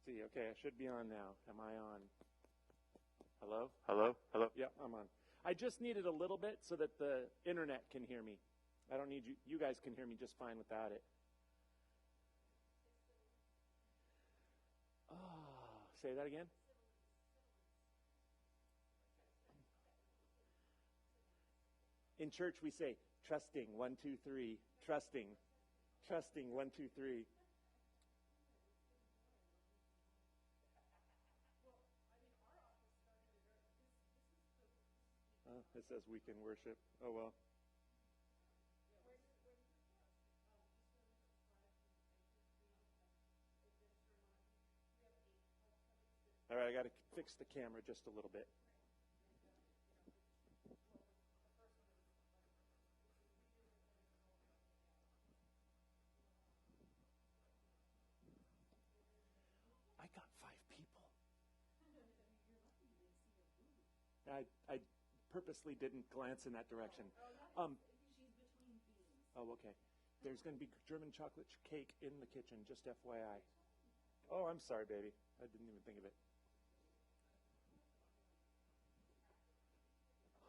see. Okay, I should be on now. Am I on? Hello? Hello? Hello? Yeah, I'm on. I just needed a little bit so that the internet can hear me. I don't need you. You guys can hear me just fine without it. Oh, say that again? In church we say, trusting, 1, 2, 3, trusting. Trusting, 1, 2, 3. It says we can worship. Oh, well. All right, I got to fix the camera just a little bit. I got 5 people. I purposely didn't glance in that direction. Oh, okay. There's going to be German chocolate cake in the kitchen, just FYI. Oh, I'm sorry, baby. I didn't even think of it.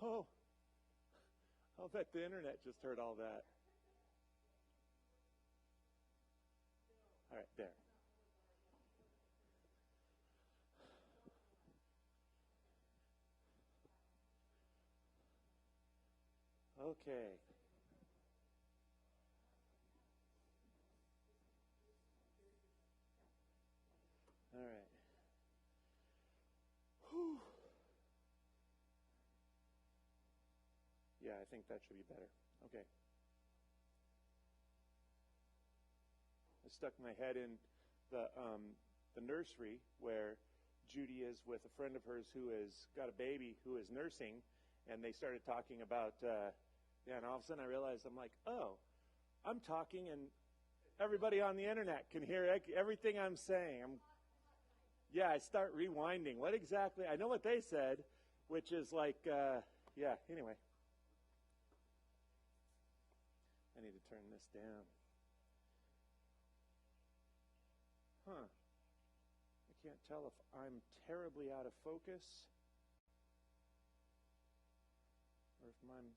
Oh, I'll bet the internet just heard all that. All right, there. Okay. All right. Whew. Yeah, I think that should be better. Okay. I stuck my head in the nursery where Judy is with a friend of hers who has got a baby who is nursing, and they started talking about, and all of a sudden I realized, I'm like, oh, I'm talking and everybody on the internet can hear everything I'm saying. I start rewinding. What exactly? I know what they said, which is like, anyway. I need to turn this down. Huh. I can't tell if I'm terribly out of focus or if I'm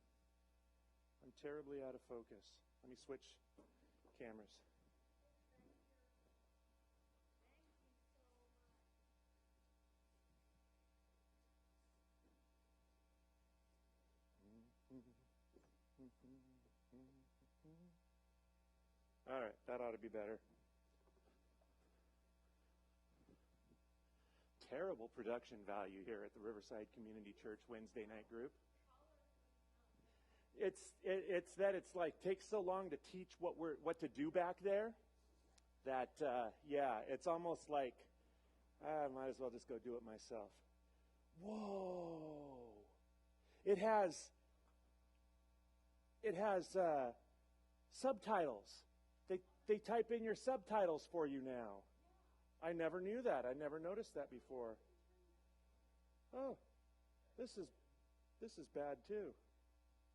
terribly out of focus. Let me switch cameras. All right, that ought to be better. Terrible production value here at the Riverside Community Church Wednesday night group. It's like takes so long to teach what to do back there that it's almost like I might as well just go do it myself. Whoa! It has subtitles. They type in your subtitles for you now. I never knew that. I never noticed that before. Oh, this is bad too.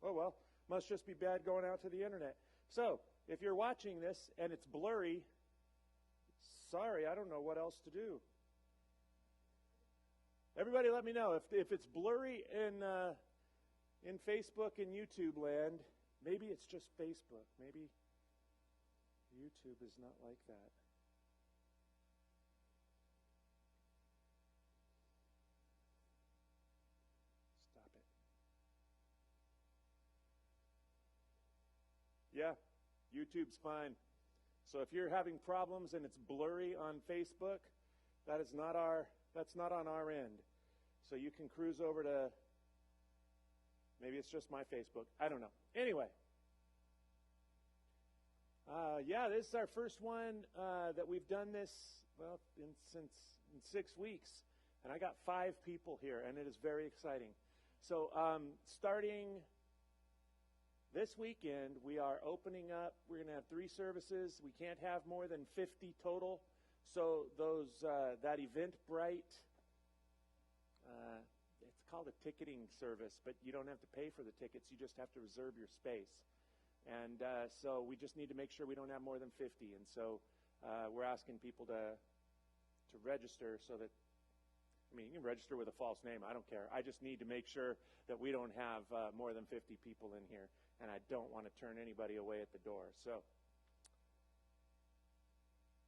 Oh well, must just be bad going out to the internet. So, if you're watching this and it's blurry, sorry, I don't know what else to do. Everybody let me know if it's blurry in Facebook and YouTube land. Maybe it's just Facebook. Maybe YouTube is not like that. Stop it. Yeah, YouTube's fine. So if you're having problems and it's blurry on Facebook, that's not on our end. So you can cruise over to, maybe it's just my Facebook. I don't know. Anyway. This is our first one that we've done this, in 6 weeks. And I got 5 people here, and it is very exciting. So starting this weekend, we are opening up. We're going to have 3 services. We can't have more than 50 total. So that Eventbrite, it's called a ticketing service, but you don't have to pay for the tickets. You just have to reserve your space. And so we just need to make sure we don't have more than 50. And so we're asking people to to register so that, I mean, you can register with a false name. I don't care. I just need to make sure that we don't have more than 50 people in here, and I don't want to turn anybody away at the door. So,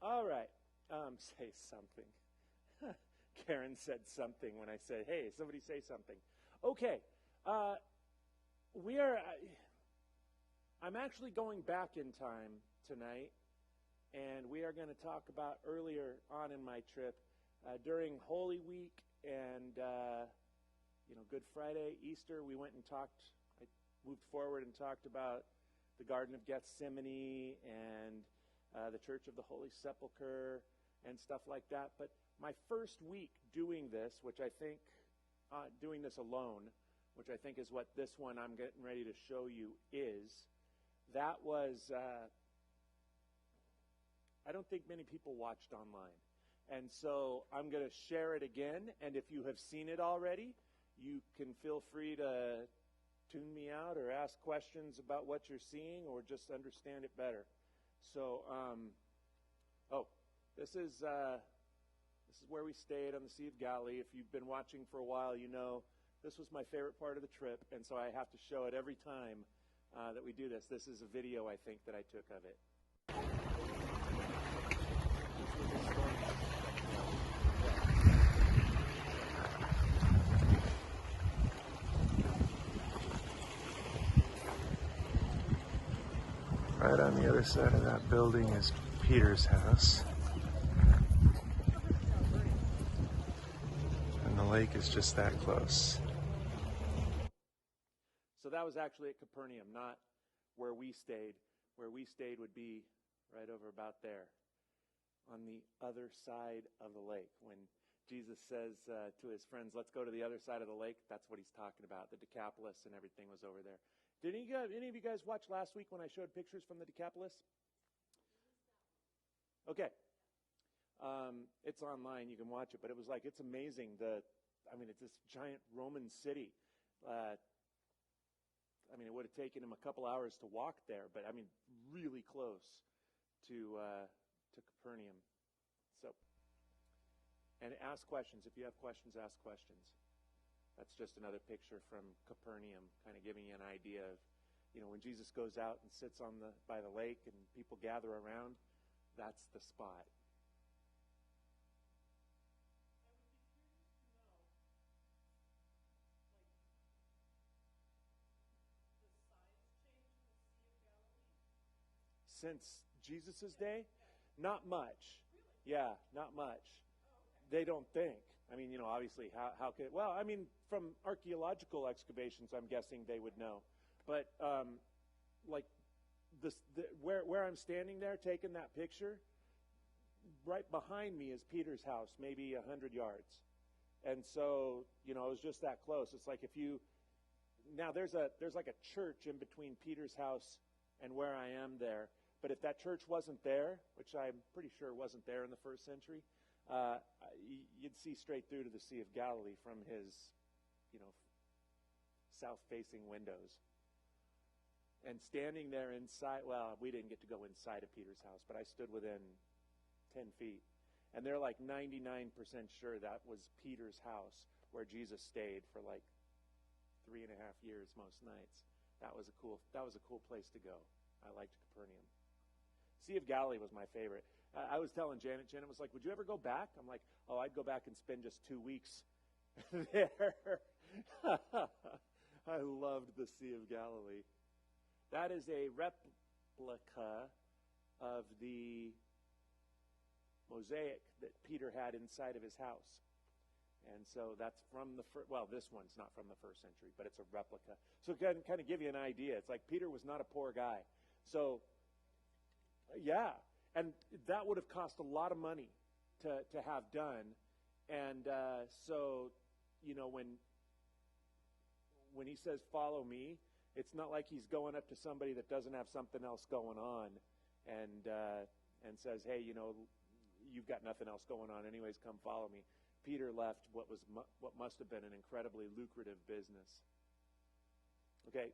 all right, say something. Karen said something when I said, hey, somebody say something. Okay, I'm actually going back in time tonight, and we are going to talk about earlier on in my trip, during Holy Week and, Good Friday, Easter, we went and talked, I moved forward and talked about the Garden of Gethsemane and the Church of the Holy Sepulchre and stuff like that. But my first week doing this, which I think, doing this alone, which I think is what this one I'm getting ready to show you is, that was, I don't think many people watched online. And so I'm going to share it again, and if you have seen it already, you can feel free to tune me out or ask questions about what you're seeing or just understand it better. So, this is where we stayed on the Sea of Galilee. If you've been watching for a while, you know this was my favorite part of the trip, and so I have to show it every time that we do this. This is a video, I think, that I took of it. Right on the other side of that building is Peter's house. And the lake is just that close. So that was actually at Capernaum, not where we stayed. Where we stayed would be right over about there, on the other side of the lake. When Jesus says to his friends, let's go to the other side of the lake, that's what he's talking about. The Decapolis and everything was over there. Did any of you guys watch last week when I showed pictures from the Decapolis? Okay. It's online. You can watch it. But it was like, it's amazing. It's this giant Roman city. It would have taken him a couple hours to walk there, but really close to Capernaum. So, and ask questions. If you have questions, ask questions. That's just another picture from Capernaum, kind of giving you an idea of, when Jesus goes out and sits by the lake and people gather around, that's the spot. Since Jesus' day? Not much. Yeah, not much. They don't think. Obviously, how could... Well, from archaeological excavations, I'm guessing they would know. But, where I'm standing there, taking that picture, right behind me is Peter's house, maybe 100 yards. And so, it was just that close. It's like if you... Now, there's like a church in between Peter's house and where I am there. But if that church wasn't there, which I'm pretty sure wasn't there in the first century, you'd see straight through to the Sea of Galilee from his, south-facing windows. And standing there inside, well, we didn't get to go inside of Peter's house, but I stood within 10 feet. And they're like 99% sure that was Peter's house where Jesus stayed for like 3.5 years most nights. That was a cool place to go. I liked Capernaum. Sea of Galilee was my favorite. I was telling Janet was like, would you ever go back? I'm like, I'd go back and spend just 2 weeks there. I loved the Sea of Galilee. That is a replica of the mosaic that Peter had inside of his house. And so that's from the first, well, this one's not from the first century, but it's a replica. So it can kind of give you an idea. It's like Peter was not a poor guy. So, yeah. And that would have cost a lot of money to have done. And so, when he says, follow me, it's not like he's going up to somebody that doesn't have something else going on and says, hey, you've got nothing else going on anyways, come follow me. Peter left what must have been an incredibly lucrative business. Okay,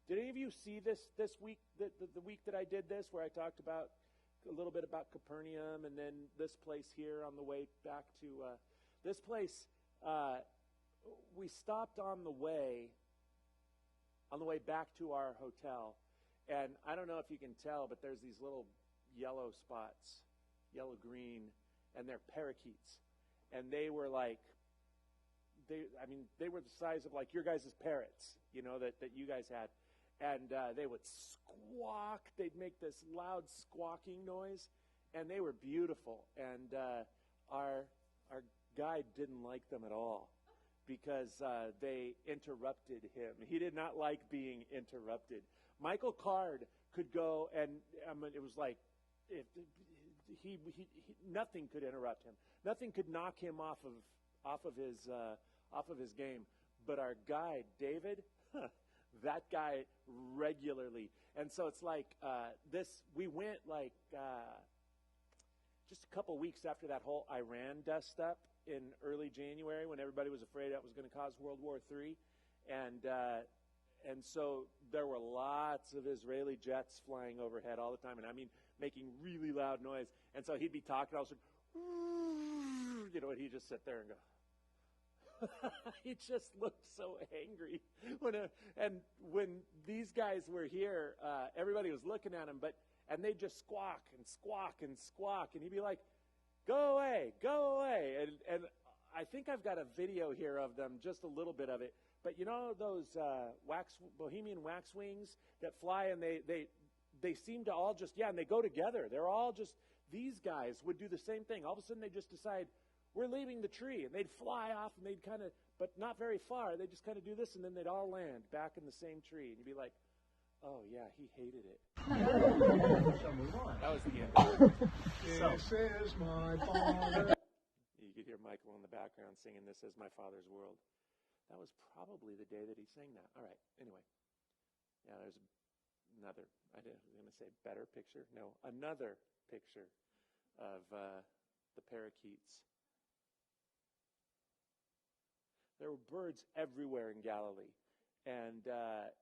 did any of you see this week, the week that I did this, where I talked about a little bit about Capernaum, and then this place here on the way back to this place. We stopped on the way back to our hotel, and I don't know if you can tell, but there's these little yellow spots, yellow-green, and they're parakeets. And they were like, they were the size of like your guys' parrots, that you guys had. And they would squawk. They'd make this loud squawking noise, and they were beautiful. And our guide didn't like them at all because they interrupted him. He did not like being interrupted. Michael Card could go, and it was like he nothing could interrupt him. Nothing could knock him off of his game. But our guide, David, that guy regularly. And so it's like we went like just a couple weeks after that whole Iran dust up in early January, when everybody was afraid that was going to cause World War III. And so there were lots of Israeli jets flying overhead all the time, and I mean making really loud noise. And so he'd be talking, all of a sudden, and he'd just sit there and go. He just looked so angry. When these guys were here, everybody was looking at him, and they'd just squawk and squawk and squawk, and he'd be like, "Go away, go away!" And I think I've got a video here of them, just a little bit of it. But those Bohemian waxwings that fly, and they seem to all just and they go together. They're all just, these guys would do the same thing. All of a sudden, they just decide, we're leaving the tree, and they'd fly off, and they'd kind of, but not very far. They'd just kind of do this, and then they'd all land back in the same tree, and you'd be like, "Oh yeah, he hated it." That was the end. This is my father. You could hear Michael in the background singing "This Is My Father's World." That was probably the day that he sang that. All right. Anyway, yeah, there's another. I was going to say better picture. No, another picture of the parakeets. There were birds everywhere in Galilee, and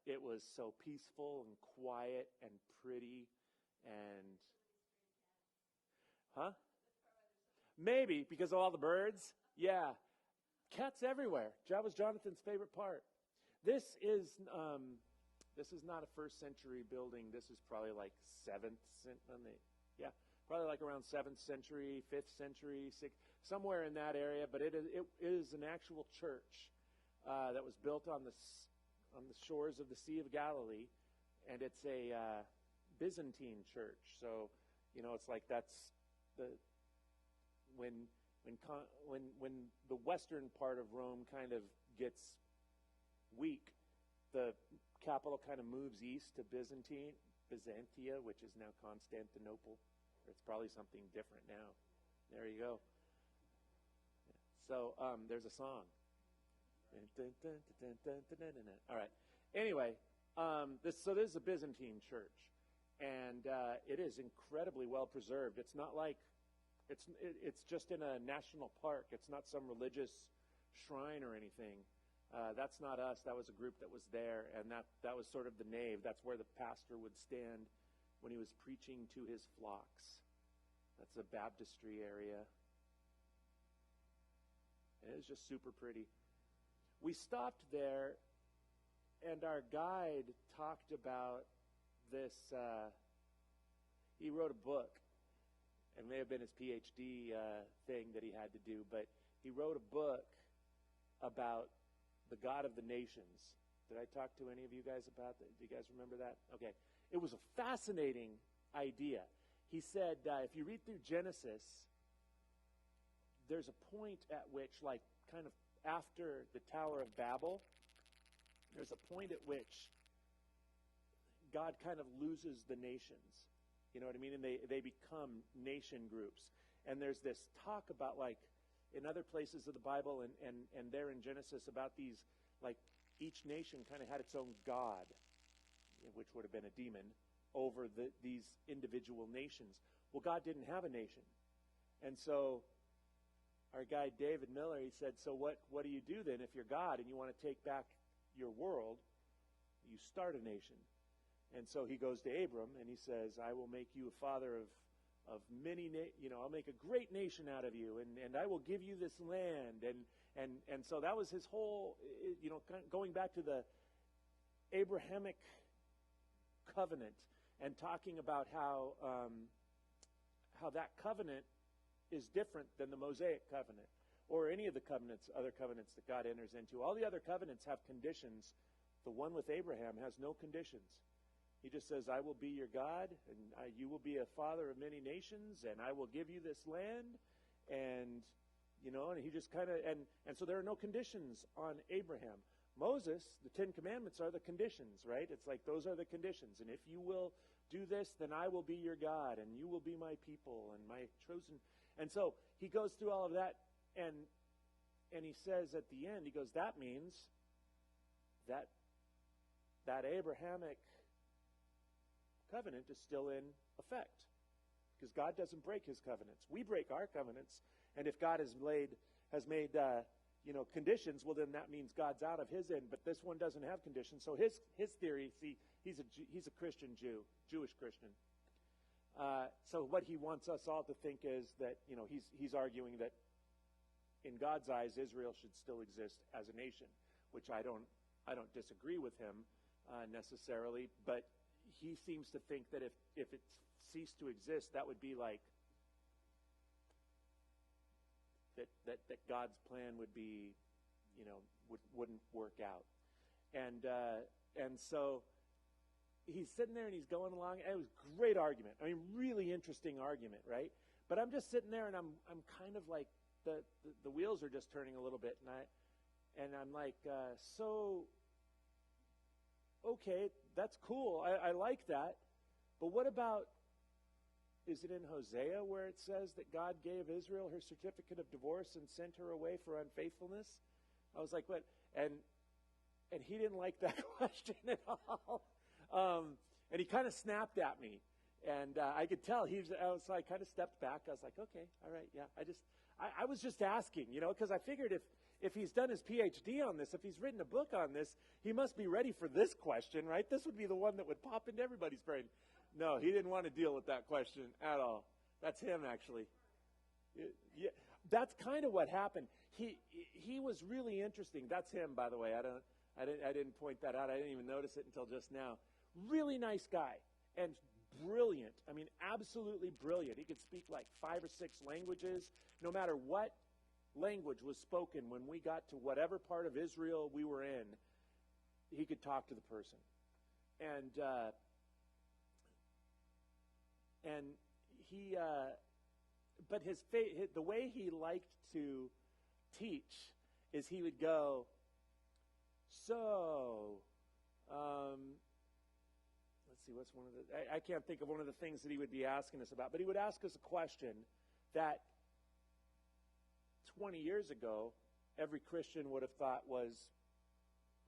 it was so peaceful and quiet and pretty, and maybe because of all the birds. Yeah, cats everywhere. That was Jonathan's favorite part. This is not a first century building. This is probably like probably like around 7th century, 5th century, 6th, somewhere in that area. But it is an actual church that was built on the shores of the Sea of Galilee, and it's a Byzantine church. So it's like that's when the western part of Rome kind of gets weak, the capital kind of moves east to Byzantia, which is now Constantinople. It's probably something different now. There you go. So there's a song. All right. Anyway, this is a Byzantine church, and it is incredibly well preserved. It's not like it's just in a national park. It's not some religious shrine or anything. That's not us. That was a group that was there, and that was sort of the nave. That's where the pastor would stand when he was preaching to his flocks. That's a baptistry area. And it was just super pretty. We stopped there, and our guide talked about this. He wrote a book. It may have been his PhD thing that he had to do, but he wrote a book about the God of the nations. Did I talk to any of you guys about that? Do you guys remember that? Okay. It was a fascinating idea. He said, if you read through Genesis, there's a point at which, like, kind of after the Tower of Babel, there's a point at which God kind of loses the nations. You know what I mean? And they become nation groups. And there's this talk about, like, in other places of the Bible and there in Genesis about these, like, each nation kind of had its own god, which would have been a demon, over these individual nations. Well, God didn't have a nation. And so our guy David Miller, he said, so what do you do then if you're God and you want to take back your world? You start a nation. And so he goes to Abram and he says, I will make you a father of I'll make a great nation out of you, and I will give you this land, and so that was his whole, going back to the Abrahamic covenant and talking about how that covenant is different than the Mosaic covenant or any of the other covenants that God enters into. All the other covenants have conditions. The one with Abraham has no conditions. He just says, I will be your God, and you will be a father of many nations, and I will give you this land. And, and he just kind of, and so there are no conditions on Abraham. Moses, the Ten Commandments are the conditions, right? It's like those are the conditions. And if you will do this, then I will be your God, and you will be my people and my chosen. And so he goes through all of that, and he says at the end, he goes, that means that Abrahamic covenant is still in effect, because God doesn't break his covenants. We break our covenants, and if God has made conditions, well, then that means God's out of his end. But this one doesn't have conditions. So his theory, see, he's a Christian Jew, Jewish Christian. So what he wants us all to think is that he's arguing that in God's eyes Israel should still exist as a nation, which I don't disagree with him necessarily, but he seems to think that if it ceased to exist, that would be like that God's plan would be, wouldn't work out. And so he's sitting there and he's going along. It was a great argument. I mean, really interesting argument, right? But I'm just sitting there and I'm kind of like the wheels are just turning a little bit, and I'm like, so okay, that's cool. I like that. But what about, is it in Hosea where it says that God gave Israel her certificate of divorce and sent her away for unfaithfulness? I was like, what? And he didn't like that question at all. And he kind of snapped at me. And I could tell so I kind of stepped back. I was like, okay, all right, yeah. I was just asking, because I figured if he's done his PhD on this, if he's written a book on this, he must be ready for this question, right? This would be the one that would pop into everybody's brain. No, he didn't want to deal with that question at all. That's him, actually. Yeah, that's kind of what happened. He was really interesting. That's him, by the way. I didn't point that out. I didn't even notice it until just now. Really nice guy and brilliant. I mean, absolutely brilliant. He could speak like 5 or 6 languages. No matter what language was spoken when we got to whatever part of Israel we were in, he could talk to the person. And he, but the way he liked to teach is he would go, so, let's see, what's one of the, I can't think of one of the things that he would be asking us about, but he would ask us a question that 20 years ago, every Christian would have thought was,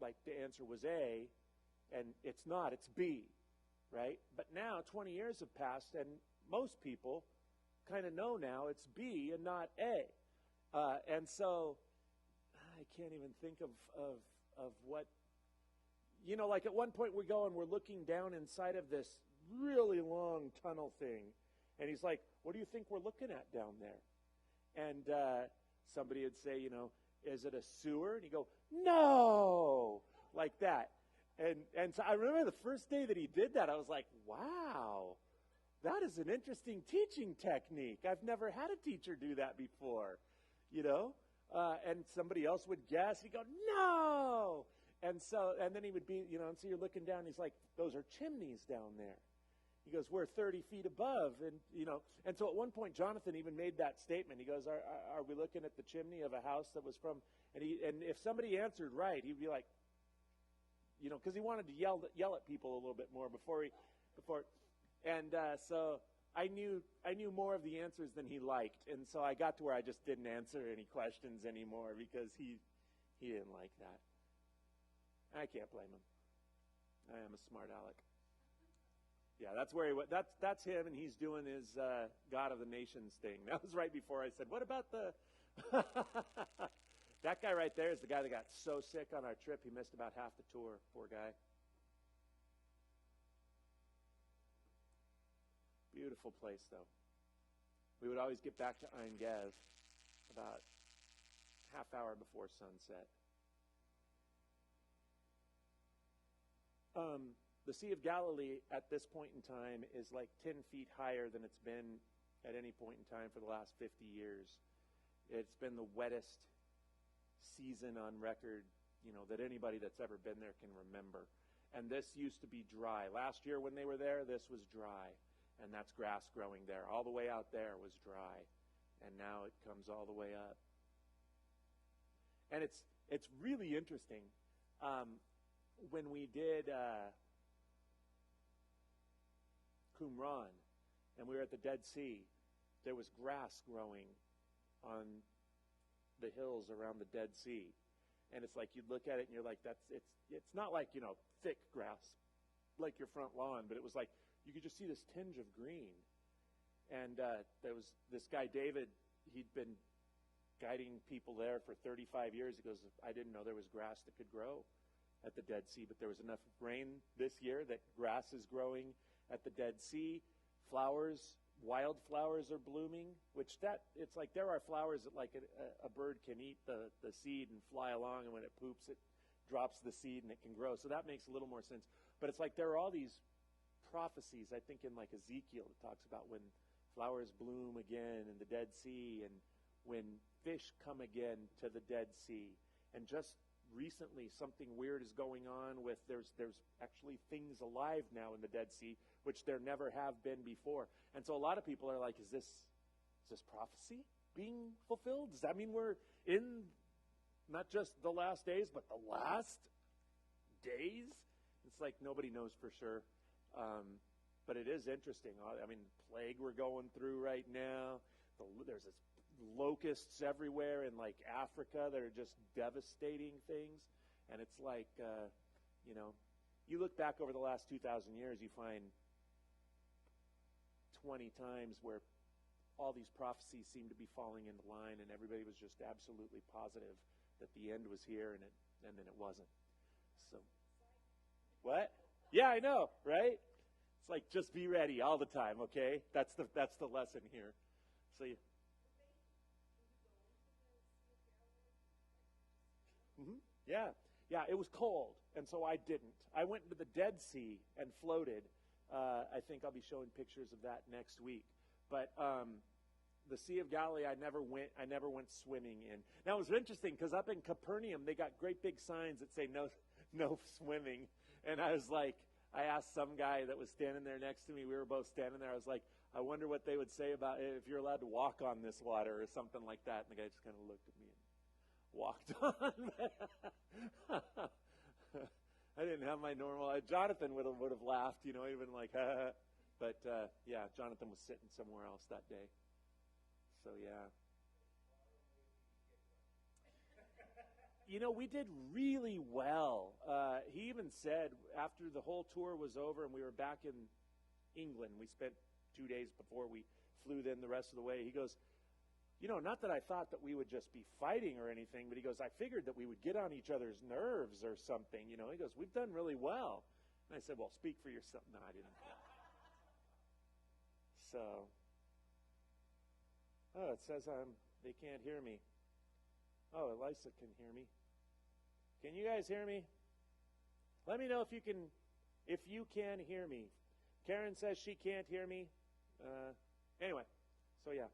like, the answer was A, and it's not, it's B, right? But now, 20 years have passed, and most people kind of know now it's B and not A. And so, I can't even think of what, like at one point we go and we're looking down inside of this really long tunnel thing, and he's like, what do you think we're looking at down there? And somebody would say, is it a sewer? And he'd go, no, like that. And so I remember the first day that he did that, I was like, wow, that is an interesting teaching technique. I've never had a teacher do that before, and somebody else would guess. He'd go, no. And then he would be, and so you're looking down, he's like, those are chimneys down there. He goes, we're 30 feet above. And so at one point, Jonathan even made that statement. He goes, are we looking at the chimney of a house that was from, and if somebody answered right, he'd be like, because he wanted to yell at people a little bit more so I knew more of the answers than he liked. And so I got to where I just didn't answer any questions anymore because he didn't like that. I can't blame him. I am a smart aleck. Yeah, that's where that's him, and he's doing his God of the Nations thing. That was right before I said, what about the... That guy right there is the guy that got so sick on our trip, he missed about half the tour. Poor guy. Beautiful place, though. We would always get back to Ein Gev about half hour before sunset. The Sea of Galilee at this point in time is like 10 feet higher than it's been at any point in time for the last 50 years. It's been the wettest season on record, that anybody that's ever been there can remember. And this used to be dry. Last year when they were there, this was dry. And that's grass growing there. All the way out there was dry. And now it comes all the way up. And it's really interesting. When we did Qumran, and we were at the Dead Sea, there was grass growing on the hills around the Dead Sea. And it's like you'd look at it and you're like, it's not like, thick grass like your front lawn, but it was like you could just see this tinge of green. And there was this guy, David, he'd been guiding people there for 35 years. He goes, I didn't know there was grass that could grow at the Dead Sea, but there was enough rain this year that grass is growing at the Dead Sea. Wildflowers are blooming, which it's like there are flowers that like a bird can eat the seed and fly along, and when it poops, it drops the seed and it can grow. So that makes a little more sense. But it's like there are all these prophecies, I think in like Ezekiel, it talks about when flowers bloom again in the Dead Sea, and when fish come again to the Dead Sea. And just recently something weird is going on with there's actually things alive now in the Dead Sea, which there never have been before. And so a lot of people are like, is this prophecy being fulfilled? Does that mean we're in not just the last days, but the last days? It's like nobody knows for sure. But it is interesting. I mean, plague we're going through right now. There's this locusts everywhere in like Africa that are just devastating things. And it's like, you look back over the last 2,000 years, you find 20 times where all these prophecies seem to be falling into line, and everybody was just absolutely positive that the end was here, and then it wasn't. So, what? Yeah, I know, right? It's like just be ready all the time, okay? That's the lesson here. So you. Yeah, it was cold, and so I didn't. I went into the Dead Sea and floated. I think I'll be showing pictures of that next week. But the Sea of Galilee, I never went swimming in. Now it was interesting because up in Capernaum, they got great big signs that say no swimming. And I was like, I asked some guy that was standing there next to me. We were both standing there. I was like, I wonder what they would say about if you're allowed to walk on this water or something like that. And the guy just kind of looked at me and walked on. I didn't have my normal. Jonathan would have laughed, even like, but yeah, Jonathan was sitting somewhere else that day. So yeah. We did really well. He even said after the whole tour was over and we were back in England, we spent 2 days before we flew then the rest of the way. He goes, not that I thought that we would just be fighting or anything, but he goes, I figured that we would get on each other's nerves or something. He goes, we've done really well. And I said, well, speak for yourself. No, I didn't. So, it says they can't hear me. Oh, Elisa can hear me. Can you guys hear me? Let me know if you can hear me. Karen says she can't hear me. Anyway, so yeah.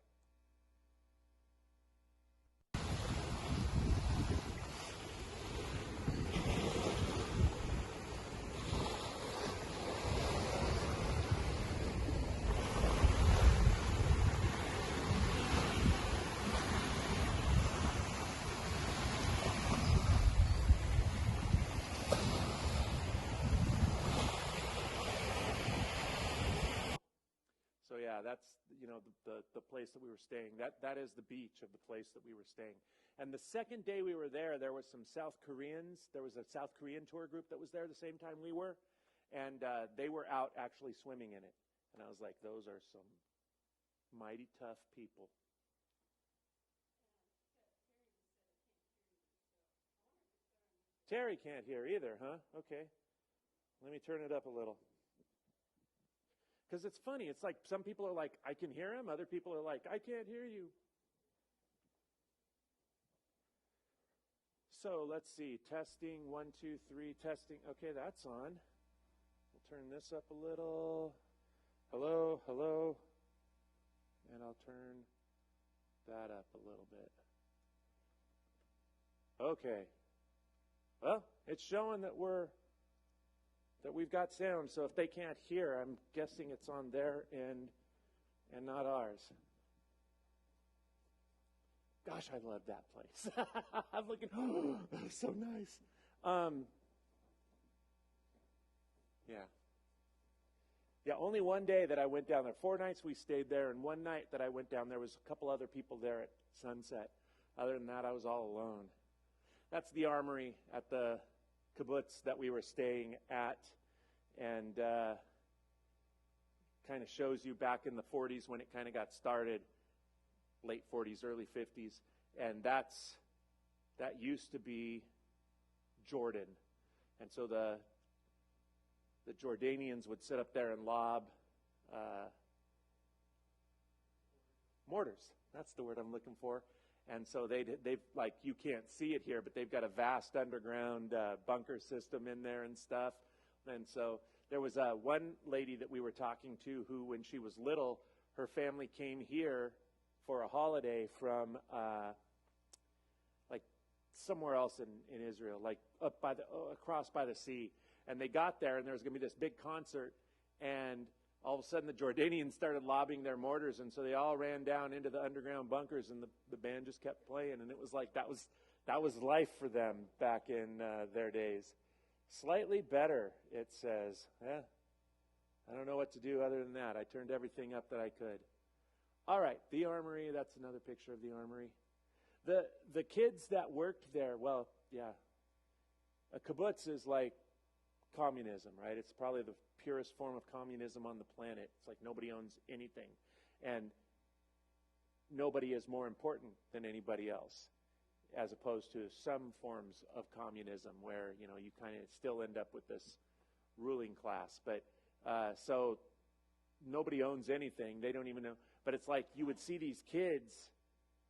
That's the place that we were staying. That is the beach of the place that we were staying. And the second day we were there was some South Koreans. There was a South Korean tour group that was there the same time we were, and they were out actually swimming in it. And I was like, those are some mighty tough people. Terry can't hear either, huh? Okay. Let me turn it up a little. Because it's funny. It's like some people are like, I can hear him. Other people are like, I can't hear you. So let's see. Testing, 1, 2, 3, testing. Okay, that's on. We'll turn this up a little. Hello, hello. And I'll turn that up a little bit. Okay. Well, it's showing that we've got sound, so if they can't hear, I'm guessing it's on their end and not ours. Gosh, I love that place. I'm looking, oh, that was so nice. Yeah, only one day that I went down there. 4 nights we stayed there, and one night that I went down there was a couple other people there at sunset. Other than that, I was all alone. That's the armory at the kibbutz that we were staying at, and kind of shows you back in the 40s when it kind of got started, late 40s, early 50s, and that used to be Jordan. And so the Jordanians would sit up there and lob mortars. That's the word I'm looking for. And so they've like, you can't see it here, but they've got a vast underground bunker system in there and stuff. And so there was one lady that we were talking to who, when she was little, her family came here for a holiday from like somewhere else in Israel, like up by across by the sea. And they got there, and there was going to be this big concert, and all of a sudden the Jordanians started lobbing their mortars, and so they all ran down into the underground bunkers, and the band just kept playing, and it was like that was life for them back in their days. Slightly better, it says. I don't know what to do other than that. I turned everything up that I could. All right, the armory. That's another picture of the armory. The kids that worked there, well, yeah, a kibbutz is like communism, right? It's probably the purest form of communism on the planet. It's like nobody owns anything, and nobody is more important than anybody else, as opposed to some forms of communism where, you know, you kind of still end up with this ruling class. But so nobody owns anything. They don't even know. But it's like you would see these kids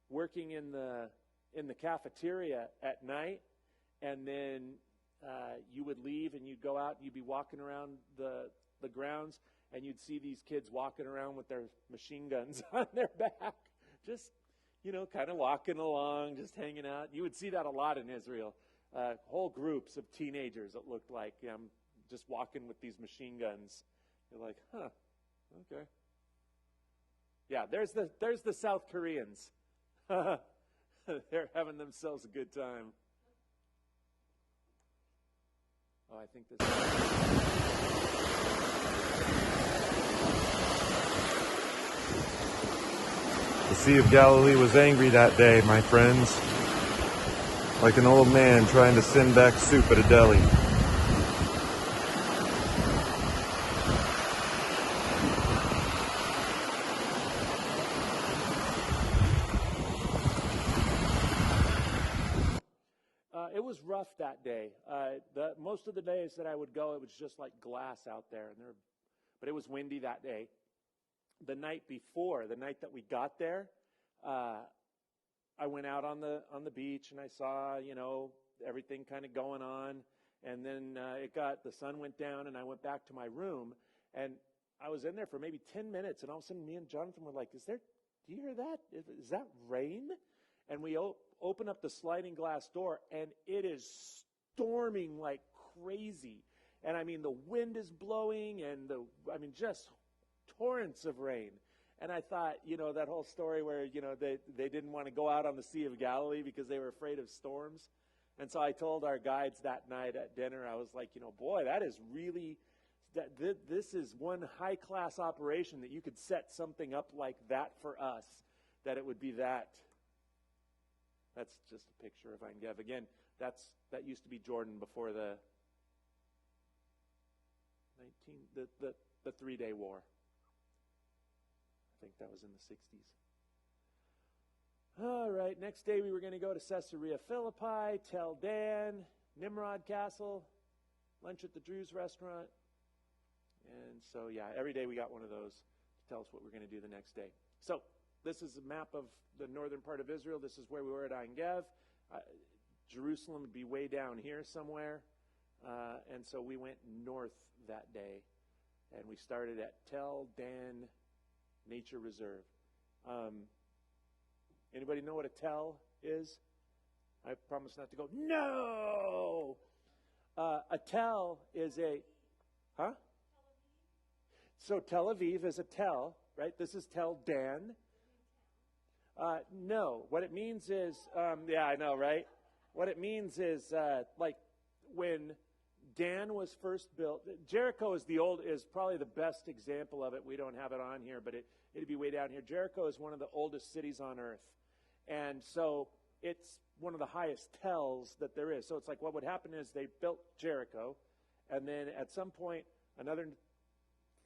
working in the cafeteria at night, and then you would leave and you'd go out and you'd be walking around the grounds, and you'd see these kids walking around with their machine guns on their back, just, you know, kind of walking along, just hanging out. You would see that a lot in Israel. Whole groups of teenagers, it looked like, just walking with these machine guns. You're like, huh, okay. Yeah, there's the South Koreans. They're having themselves a good time. Oh, I think this. The Sea of Galilee was angry that day, my friends, like an old man trying to send back soup at a deli. It was rough that day. Most of the days that I would go, it was just like glass out there, but it was windy that day. The night before, the night that we got there, I went out on the beach and I saw, you know, everything kind of going on, and then the sun went down, and I went back to my room, and I was in there for maybe 10 minutes, and all of a sudden me and Jonathan were like, do you hear that? Is that rain? And we open up the sliding glass door, and it is storming like crazy. And I mean, the wind is blowing, and just torrents of rain. And I thought, you know, that whole story where, you know, they didn't want to go out on the Sea of Galilee because they were afraid of storms. And so I told our guides that night at dinner, I was like, you know, boy, that is really, this is one high-class operation that you could set something up like that for us, that it would be that. That's just a picture if I can give. Again, that used to be Jordan before the 3-day war. I think that was in the 60s. All right, next day we were going to go to Caesarea Philippi, Tel Dan, Nimrod Castle, lunch at the Drew's restaurant. And so, yeah, every day we got one of those to tell us what we're going to do the next day. So this is a map of the northern part of Israel. This is where we were at Ein Gev. Jerusalem would be way down here somewhere. And so we went north that day. And we started at Tel Dan Nature Reserve. Anybody know what a tell is? I promise not to go, no! A tell is a, huh? So Tel Aviv is a tell, right? This is Tel Dan. No. What it means is, yeah, I know, right? What it means is, like, when Dan was first built, Jericho is probably the best example of it. We don't have it on here, but it'd be way down here. Jericho is one of the oldest cities on earth. And so it's one of the highest tells that there is. So it's like what would happen is they built Jericho, and then at some point another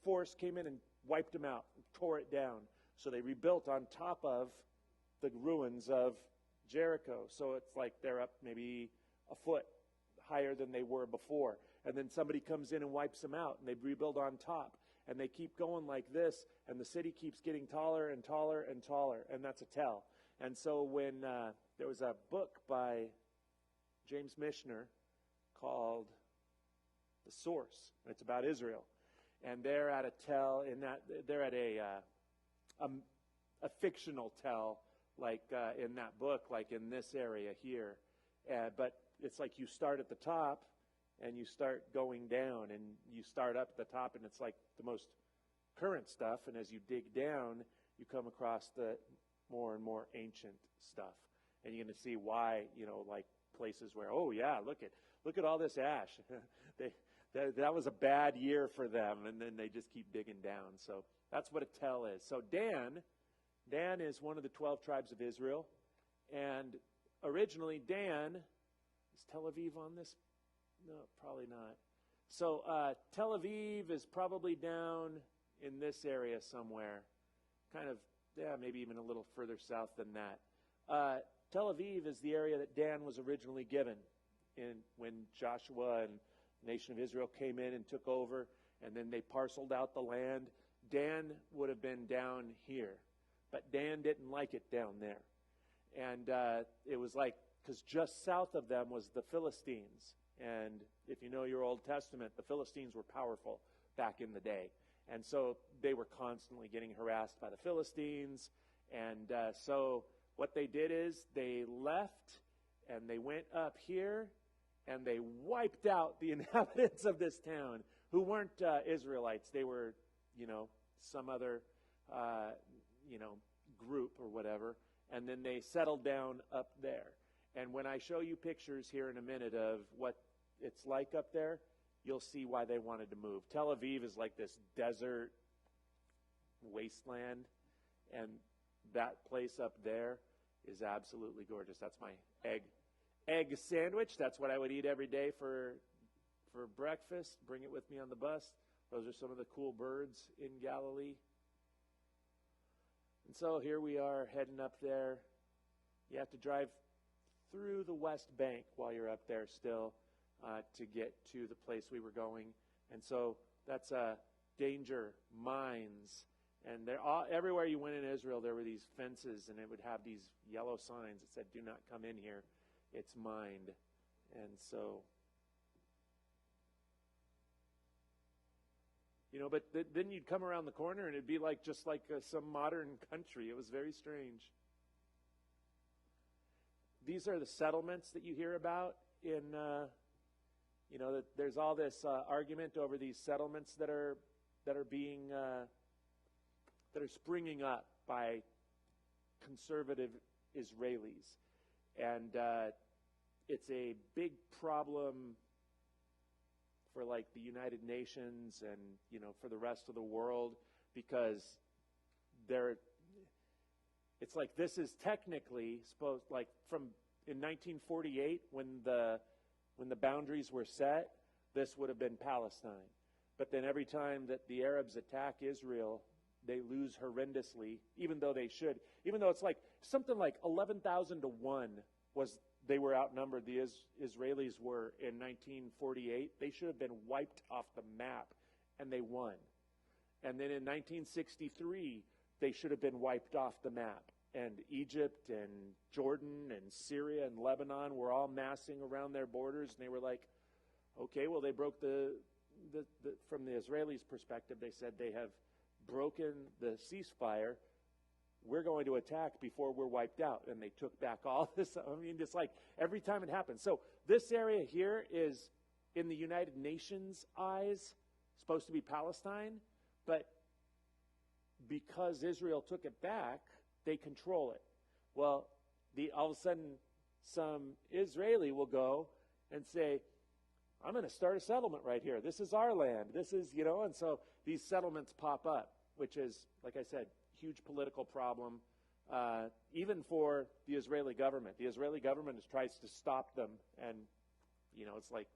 force came in and wiped them out, and tore it down. So they rebuilt on top of the ruins of Jericho. So it's like they're up maybe a foot higher than they were before. And then somebody comes in and wipes them out, and they rebuild on top. And they keep going like this, and the city keeps getting taller and taller and taller, and that's a tell. And so when there was a book by James Michener called The Source, and it's about Israel, and they're at a tell in that they're at a fictional tell, like in that book, like in this area here, but it's like you start at the top and you start going down, and you start up at the top, and it's like the most current stuff, and as you dig down, you come across the more and more ancient stuff, and you're going to see why, like places where, oh yeah, look at all this ash. That was a bad year for them, and then they just keep digging down. So that's what a tell is. So Dan is one of the 12 tribes of Israel, and originally Dan, is Tel Aviv on this? No, probably not. So Tel Aviv is probably down in this area somewhere, kind of, yeah, maybe even a little further south than that. Tel Aviv is the area that Dan was originally given when Joshua and the nation of Israel came in and took over, and then they parceled out the land. Dan would have been down here, but Dan didn't like it down there. And it was like, because just south of them was the Philistines. And if you know your Old Testament, the Philistines were powerful back in the day. And so they were constantly getting harassed by the Philistines. And so what they did is they left and they went up here and they wiped out the inhabitants of this town who weren't Israelites. They were, some other, group or whatever. And then they settled down up there. And when I show you pictures here in a minute of what it's like up there, you'll see why they wanted to move. Tel Aviv is like this desert wasteland, and that place up there is absolutely gorgeous. That's my egg sandwich. That's what I would eat every day for breakfast. Bring it with me on the bus. Those are some of the cool birds in Galilee. And so here we are heading up there. You have to drive through the West Bank while you're up there still to get to the place we were going. And so that's danger, mines. And everywhere you went in Israel, there were these fences, and it would have these yellow signs that said, do not come in here. It's mined. And so, but then you'd come around the corner, and it'd be like just like some modern country. It was very strange. These are the settlements that you hear about in, that there's all this argument over these settlements that are being that are springing up by conservative Israelis, and it's a big problem for like the United Nations and for the rest of the world, because it's like this is technically supposed, like from in 1948 when the boundaries were set, this would have been Palestine. But then every time that the Arabs attack Israel, they lose horrendously, even though it's like something like 11,000 to 1 they were outnumbered. The Israelis were in 1948. They should have been wiped off the map and they won. And then in 1963, they should have been wiped off the map. And Egypt and Jordan and Syria and Lebanon were all massing around their borders, and they were like, okay, well, they broke from the Israelis' perspective, they said they have broken the ceasefire. We're going to attack before we're wiped out. And they took back all this. I mean, just like every time it happens. So this area here is, in the United Nations' eyes, supposed to be Palestine, but because Israel took it back, they control it. Well, all of a sudden, some Israeli will go and say, I'm going to start a settlement right here. This is our land. This is, and so these settlements pop up, which is, like I said, huge political problem, even for the Israeli government. The Israeli government tries to stop them, and, it's like,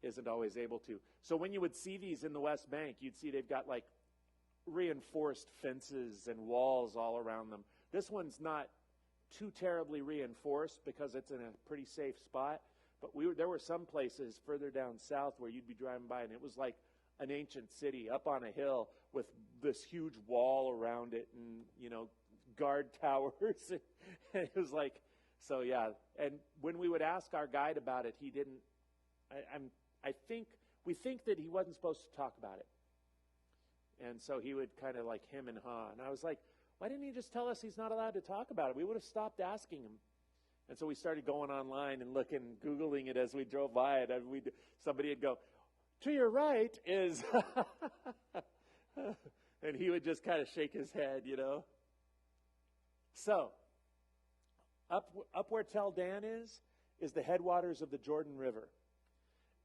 isn't always able to. So when you would see these in the West Bank, you'd see they've got, like, reinforced fences and walls all around them. This one's not too terribly reinforced because it's in a pretty safe spot. But there were some places further down south where you'd be driving by, and it was like an ancient city up on a hill with this huge wall around it, and guard towers. And it was like, so yeah. And when we would ask our guide about it, he didn't. We think that he wasn't supposed to talk about it, and so he would kind of like hem and haw. And I was like, why didn't he just tell us he's not allowed to talk about it? We would have stopped asking him. And so we started going online and looking, Googling it as we drove by it. And somebody would go, to your right is, and he would just kind of shake his head, So, up where Tel Dan is the headwaters of the Jordan River.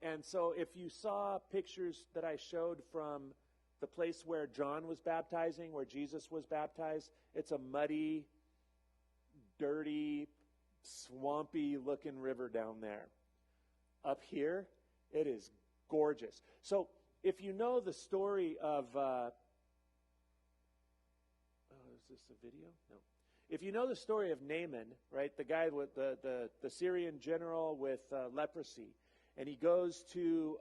And so if you saw pictures that I showed from the place where John was baptizing, where Jesus was baptized, it's a muddy, dirty, swampy-looking river down there. Up here, it is gorgeous. So if you know the story of... is this a video? No. If you know the story of Naaman, right, the guy with the Syrian general with leprosy, and he goes to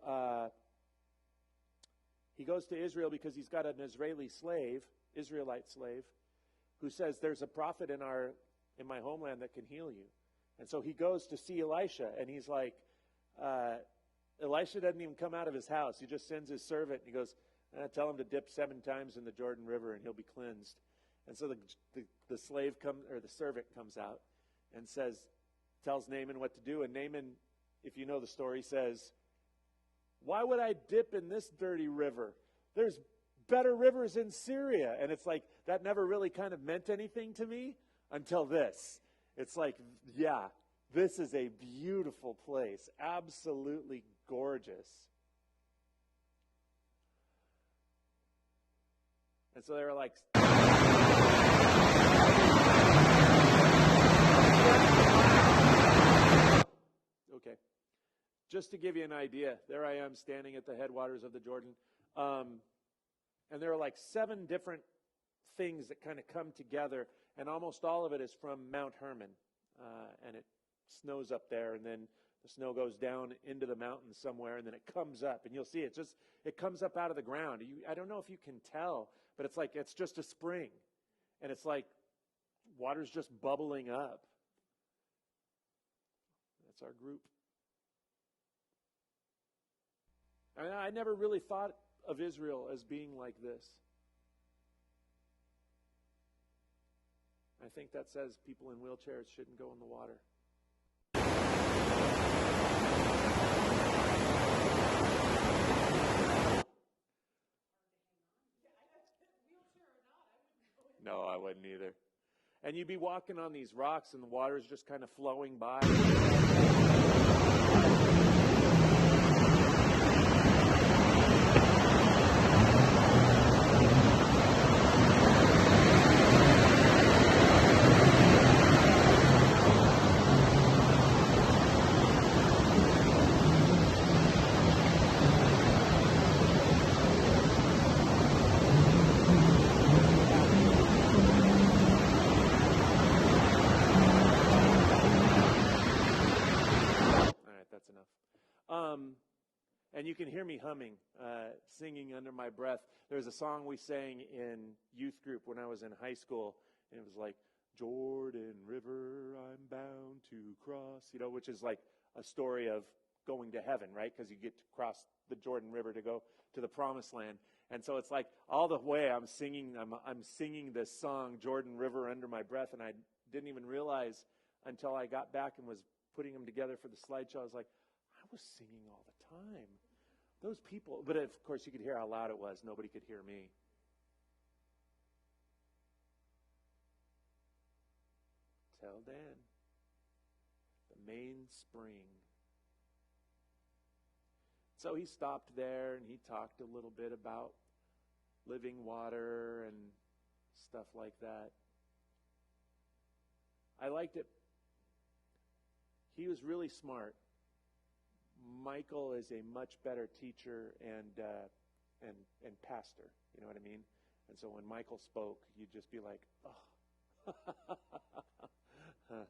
Israel because he's got an Israelite slave, who says, there's a prophet in my homeland that can heal you. And so he goes to see Elisha, and he's like, Elisha doesn't even come out of his house. He just sends his servant, and he goes, tell him to dip 7 times in the Jordan River, and he'll be cleansed. And so the servant comes out and tells Naaman what to do. And Naaman, if you know the story, says, why would I dip in this dirty river? There's better rivers in Syria. And it's like, that never really kind of meant anything to me until this. It's like, yeah, this is a beautiful place. Absolutely gorgeous. And so they were like... Okay. Just to give you an idea, there I am standing at the headwaters of the Jordan. And there are like 7 different things that kind of come together, and almost all of it is from Mount Hermon. And it snows up there, and then the snow goes down into the mountains somewhere, and then it comes up. And you'll see it comes up out of the ground. I don't know if you can tell, but it's just a spring. And it's like water's just bubbling up. That's our group. I never really thought of Israel as being like this. I think that says people in wheelchairs shouldn't go in the water. No, I wouldn't either. And you'd be walking on these rocks and the water's just kind of flowing by. And you can hear me humming, singing under my breath. There's a song we sang in youth group when I was in high school, and it was like, Jordan River, I'm bound to cross, which is like a story of going to heaven, right? Because you get to cross the Jordan River to go to the promised land. And so it's like all the way I'm singing this song, Jordan River, under my breath, and I didn't even realize until I got back and was putting them together for the slideshow. I was like, I was singing all the time. Those people, but of course you could hear how loud it was. Nobody could hear me. Till then, the main spring. So he stopped there and he talked a little bit about living water and stuff like that. I liked it. He was really smart. Michael is a much better teacher and pastor. You know what I mean? And so when Michael spoke, you'd just be like, oh. Huh.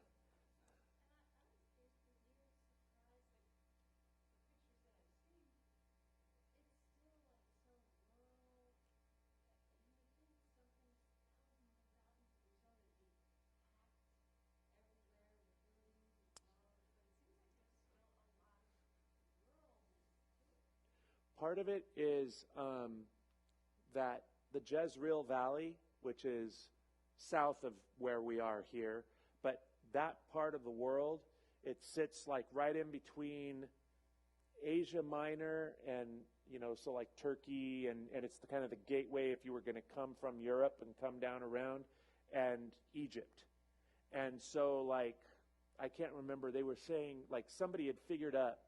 Part of it is that the Jezreel Valley, which is south of where we are here, but that part of the world, it sits like right in between Asia Minor and, so like Turkey, and it's the kind of the gateway if you were going to come from Europe and come down around, and Egypt. And so, like, I can't remember, they were saying, like, somebody had figured out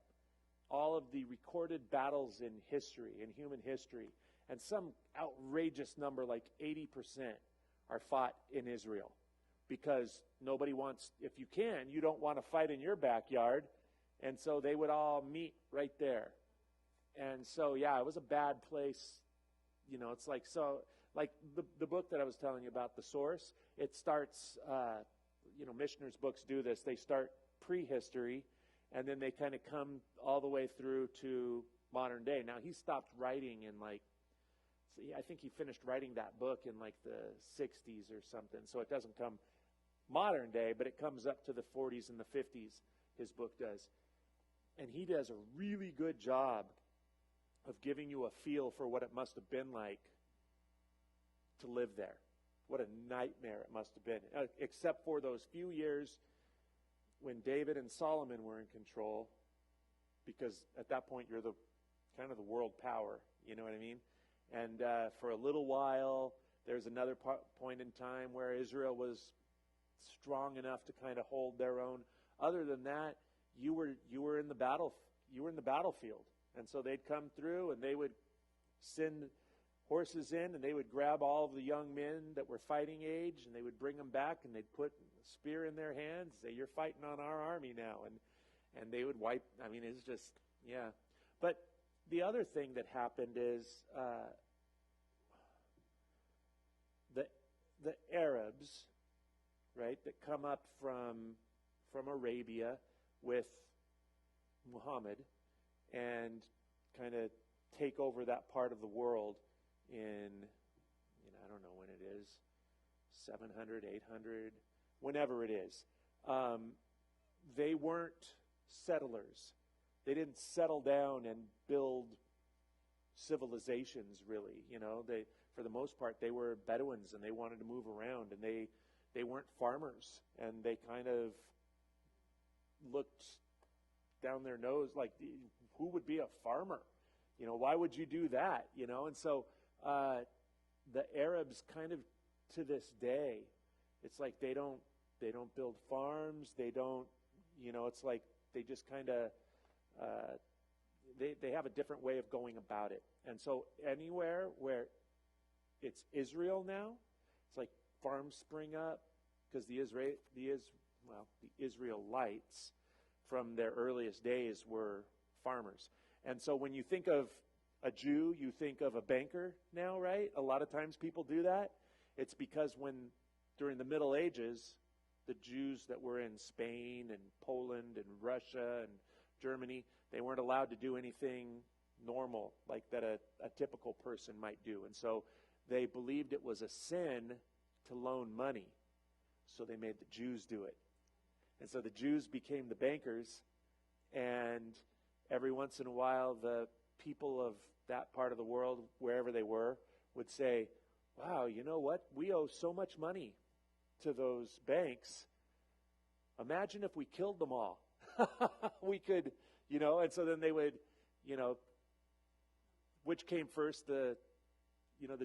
all of the recorded battles in history, in human history, and some outrageous number, like 80%, are fought in Israel. Because nobody wants, if you can, you don't want to fight in your backyard. And so they would all meet right there. And so, yeah, it was a bad place. It's like, so, like the book that I was telling you about, The Source, it starts, missioners' books do this. They start prehistory, and then they kind of come all the way through to modern day. Now, he stopped writing in I think he finished writing that book in like the 60s or something. So it doesn't come modern day, but it comes up to the 40s and the 50s, his book does. And he does a really good job of giving you a feel for what it must have been like to live there. What a nightmare it must have been, except for those few years when David and Solomon were in control, because at that point you're the kind of the world power, you know what I mean? And for a little while, there's another point in time where Israel was strong enough to kind of hold their own. Other than that, you were in the battlefield, and so they'd come through and they would send horses in, and they would grab all of the young men that were fighting age, and they would bring them back, and they'd put a spear in their hands, say, "You're fighting on our army now," and they would wipe. I mean, it's just, yeah. But the other thing that happened is the Arabs, right, that come up from Arabia with Muhammad and kind of take over that part of the world in, I don't know when it is, 700, 800, whenever it is. They weren't settlers. They didn't settle down and build civilizations, really. They, for the most part, they were Bedouins, and they wanted to move around, and they weren't farmers, and they kind of looked down their nose like, who would be a farmer? Why would you do that? And so the Arabs kind of to this day, it's like they don't build farms. They don't, it's like they just kind of, they have a different way of going about it. And so anywhere where it's Israel now, it's like farms spring up because the Israelites from their earliest days were farmers. And so when you think of a Jew, you think of a banker now, right? A lot of times people do that. It's because during the Middle Ages, the Jews that were in Spain and Poland and Russia and Germany, they weren't allowed to do anything normal, like that a typical person might do. And so they believed it was a sin to loan money. So they made the Jews do it. And so the Jews became the bankers, and every once in a while the people of that part of the world, wherever they were, would say, wow, you know what? We owe so much money to those banks. Imagine if we killed them all. We could, and so then they would, which came first, the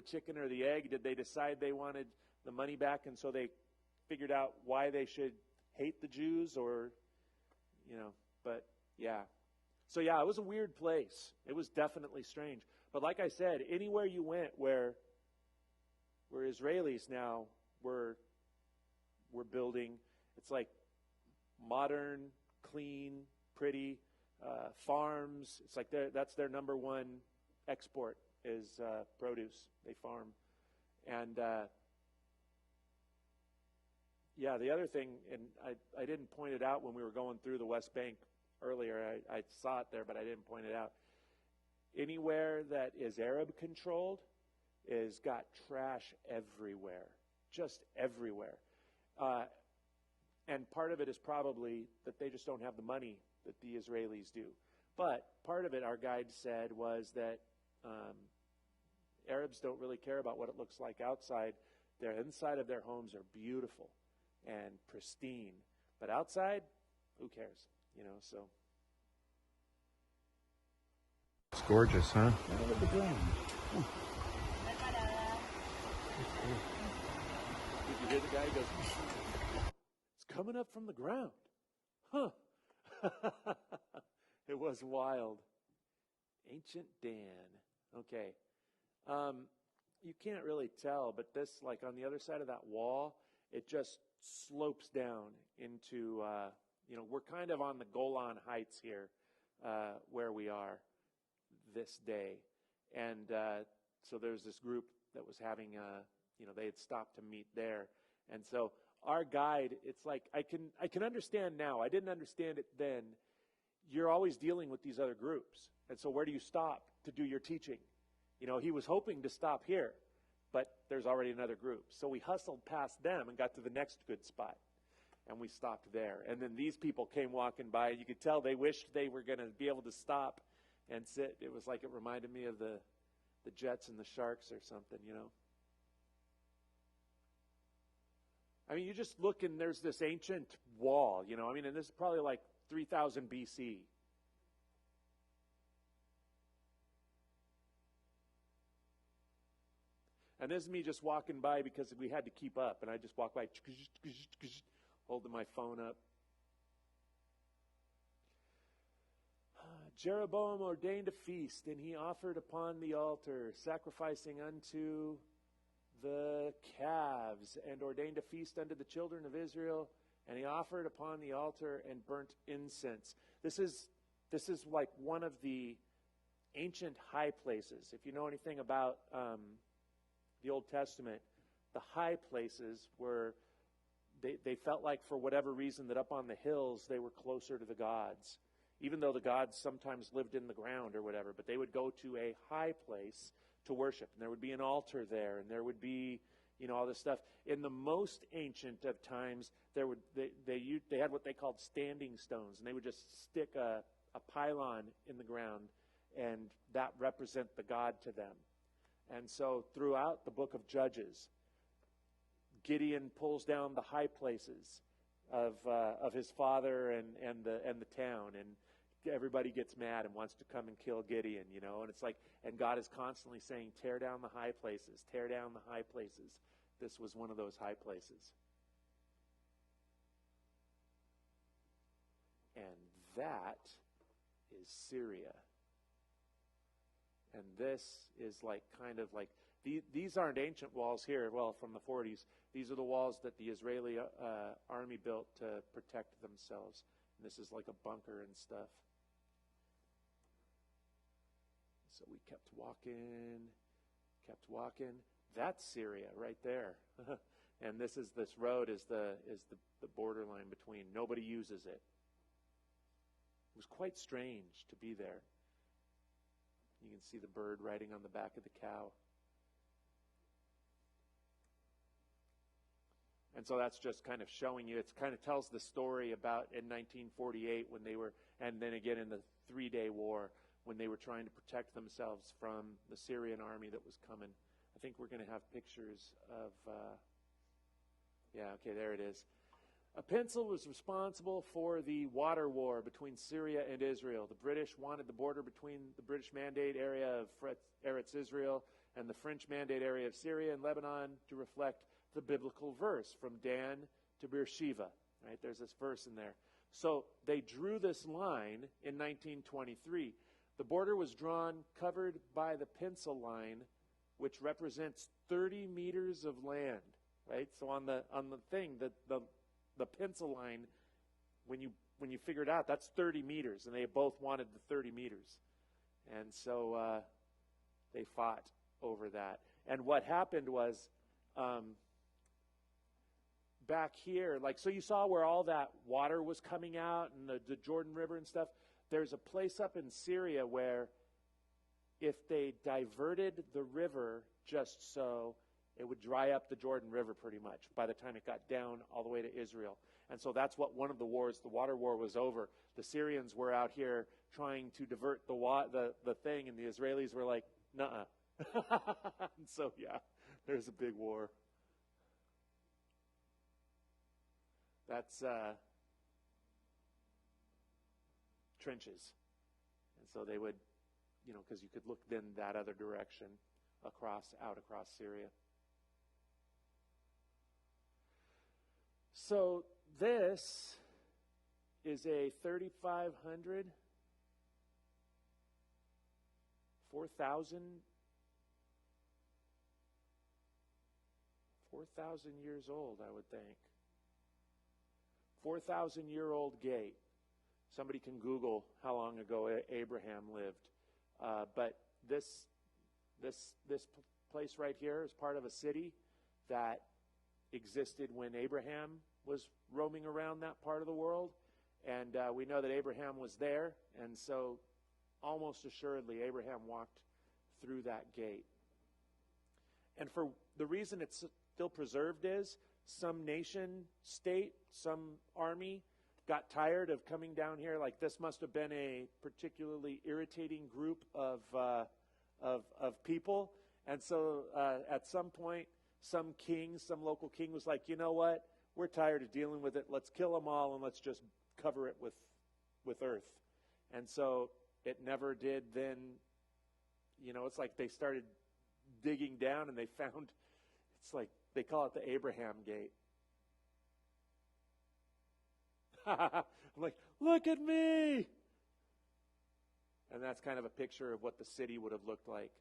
chicken or the egg? Did they decide they wanted the money back, and so they figured out why they should hate the Jews, or, but yeah. So yeah, it was a weird place. It was definitely strange. But like I said, anywhere you went where Israelis now were building, it's like modern, clean, pretty farms. It's like that's their number one export is produce. They farm. And yeah, the other thing, and I didn't point it out when we were going through the West Bank earlier. I saw it there, but I didn't point it out. Anywhere that is Arab controlled is got trash everywhere, just everywhere. And part of it is probably that they just don't have the money that the Israelis do. But part of it, our guide said, was that Arabs don't really care about what it looks like outside. The inside of their homes are beautiful and pristine. But outside, who cares? So. It's gorgeous, huh? Look at the ground. Did you hear the guy? He goes, it's coming up from the ground. Huh. It was wild. Ancient Dan. Okay. You can't really tell, but this, like on the other side of that wall, it just slopes down into, we're kind of on the Golan Heights here, where we are this day. And so there's this group that was having, they had stopped to meet there. And so our guide, it's like, I can understand now. I didn't understand it then. You're always dealing with these other groups. And so where do you stop to do your teaching? He was hoping to stop here, but there's already another group. So we hustled past them and got to the next good spot. And we stopped there. And then these people came walking by, and you could tell they wished they were going to be able to stop and sit. It was like it reminded me of the Jets and the Sharks or something, I mean, you just look and there's this ancient wall, and this is probably like 3000 BC. And this is me just walking by because we had to keep up, and I just walked by, holding my phone up. Jeroboam ordained a feast, and he offered upon the altar, sacrificing unto the calves, and ordained a feast unto the children of Israel, and he offered upon the altar and burnt incense. This is like one of the ancient high places. If you know anything about the Old Testament, the high places were, they felt like for whatever reason that up on the hills they were closer to the gods. Even though the gods sometimes lived in the ground or whatever, but they would go to a high place to worship. And there would be an altar there, and there would be, all this stuff. In the most ancient of times, they had what they called standing stones, and they would just stick a pylon in the ground, and that represent the god to them. And so throughout the book of Judges, Gideon pulls down the high places of his father and the town, and everybody gets mad and wants to come and kill Gideon, and it's like, and God is constantly saying, tear down the high places, tear down the high places. This was one of those high places. And that is Syria. And this is like kind of like, these aren't ancient walls here, well, from the 40s. These are the walls that the Israeli army built to protect themselves. And this is like a bunker and stuff. So we kept walking. That's Syria right there. And this road is the borderline between. Nobody uses it. It was quite strange to be there. You can see the bird riding on the back of the cow. And so that's just kind of showing you, it kind of tells the story about in 1948 when they were, and then again in the 3-Day War, when they were trying to protect themselves from the Syrian army that was coming. I think we're going to have pictures of, okay, there it is. A pencil was responsible for the water war between Syria and Israel. The British wanted the border between the British Mandate area of Eretz Israel and the French Mandate area of Syria and Lebanon to reflect the biblical verse from Dan to Beersheba. Right? There's this verse in there. So they drew this line in 1923. The border was drawn covered by the pencil line, which represents 30 meters of land. Right? So on the thing, the pencil line, when you figure it out, that's 30 meters, and they both wanted the 30 meters. And so they fought over that. And what happened was, back here, like, so you saw where all that water was coming out and the Jordan River and stuff. There's a place up in Syria where if they diverted the river just so, it would dry up the Jordan River pretty much by the time it got down all the way to Israel. And so that's what one of the wars, the water war, was over. The Syrians were out here trying to divert the thing, and the Israelis were like, nuh-uh. And so, yeah, there's a big war. That's trenches. And so they would, because you could look then that other direction out across Syria. So this is a 3,500, 4,000 years old, I would think. 4,000-year-old gate. Somebody can Google how long ago Abraham lived. But this place right here is part of a city that existed when Abraham was roaming around that part of the world. And we know that Abraham was there. And so almost assuredly Abraham walked through that gate. And for the reason it's still preserved is some nation, state, some army got tired of coming down here. Like, this must have been a particularly irritating group of people. And so at some point, some local king was like, you know what? We're tired of dealing with it. Let's kill them all and let's just cover it with earth. And so it never did then, it's like they started digging down and they found, it's like, they call it the Abraham Gate. I'm like, look at me! And that's kind of a picture of what the city would have looked like.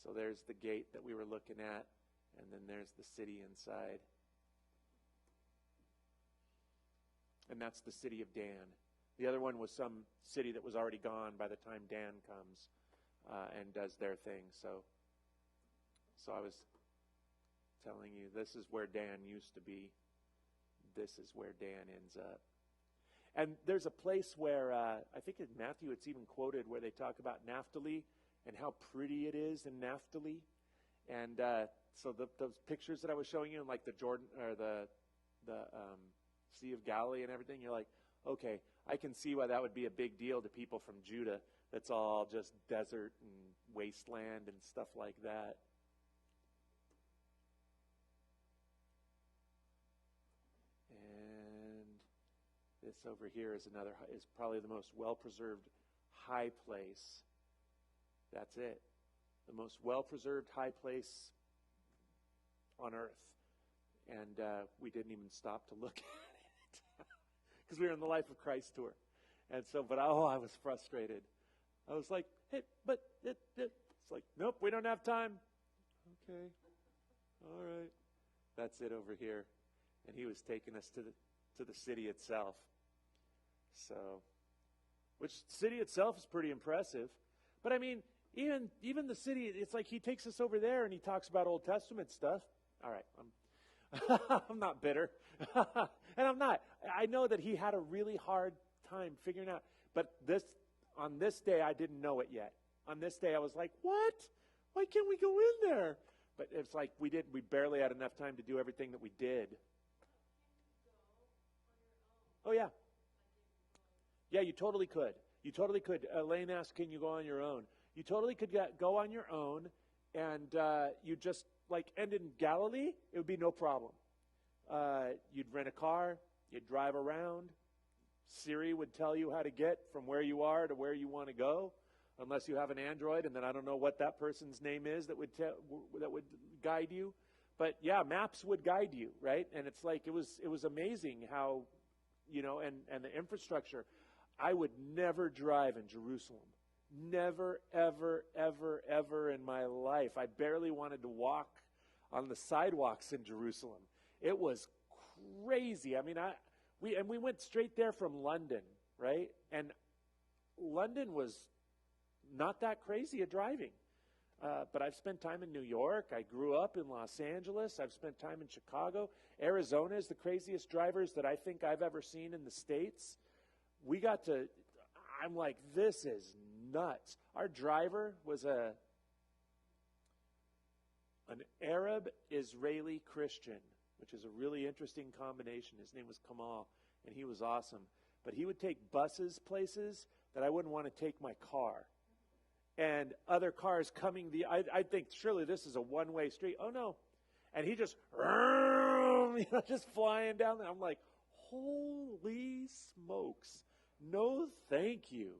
So there's the gate that we were looking at, and then there's the city inside. And that's the city of Dan. The other one was some city that was already gone by the time Dan comes and does their thing. So I was telling you, this is where Dan used to be. This is where Dan ends up. And there's a place where, I think in Matthew it's even quoted, where they talk about Naphtali and how pretty it is in Naphtali. And so those pictures that I was showing you in like the Jordan or the Sea of Galilee and everything, you're like, okay, I can see why that would be a big deal to people from Judah. That's all just desert and wasteland and stuff like that. This over here is probably the most well-preserved high place. That's it. The most well-preserved high place on earth. And we didn't even stop to look at it because we were on the Life of Christ tour. And so, I was frustrated. I was like, hey, but it's like, nope, we don't have time. Okay. All right. That's it over here. And he was taking us to the city itself. So, which city itself is pretty impressive. But I mean, even the city, it's like he takes us over there and he talks about Old Testament stuff. All right, I'm not bitter. And I'm not. I know that he had a really hard time figuring out. But on this day, I didn't know it yet. on this day, I was like, what? Why can't we go in there? But it's like we barely had enough time to do everything that we did. Oh, yeah. Yeah, you totally could. You totally could. Elaine asked, can you go on your own? You totally could go on your own, and you just, and in Galilee, it would be no problem. You'd rent a car, you'd drive around. Siri would tell you how to get from where you are to where you want to go, unless you have an Android, and then I don't know what that person's name is that would guide you. But yeah, maps would guide you, right? And it's like it was amazing how, and the infrastructure. I would never drive in Jerusalem. Never, ever, ever, ever in my life. I barely wanted to walk on the sidewalks in Jerusalem. It was crazy. I mean, we went straight there from London, right? And London was not that crazy at driving. But I've spent time in New York. I grew up in Los Angeles. I've spent time in Chicago. Arizona is the craziest drivers that I think I've ever seen in the States. I'm like, this is nuts. Our driver was an Arab Israeli Christian, which is a really interesting combination. His name was Kamal, and he was awesome. But he would take buses places that I wouldn't want to take my car. And other cars coming I'd think, surely this is a one-way street. Oh, no. And he just, just flying down there. I'm like, holy smokes. No, thank you.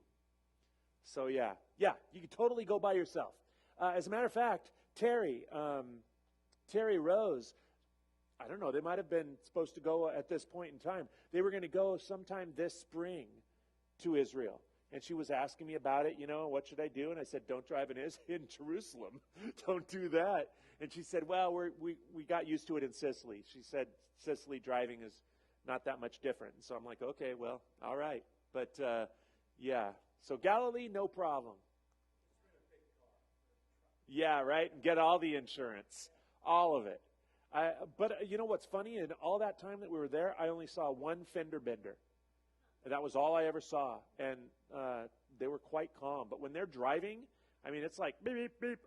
So, yeah, you can totally go by yourself. As a matter of fact, Terry Rose, I don't know, they might have been supposed to go at this point in time. They were going to go sometime this spring to Israel. And she was asking me about it, what should I do? And I said, don't drive in Jerusalem. Don't do that. And she said, well, we got used to it in Sicily. She said Sicily driving is not that much different. So I'm like, okay, well, all right. But, yeah. So Galilee, no problem. Yeah, right? And get all the insurance. All of it. But you know what's funny? In all that time that we were there, I only saw one fender bender. And that was all I ever saw. And they were quite calm. But when they're driving, I mean, it's like beep, beep, beep.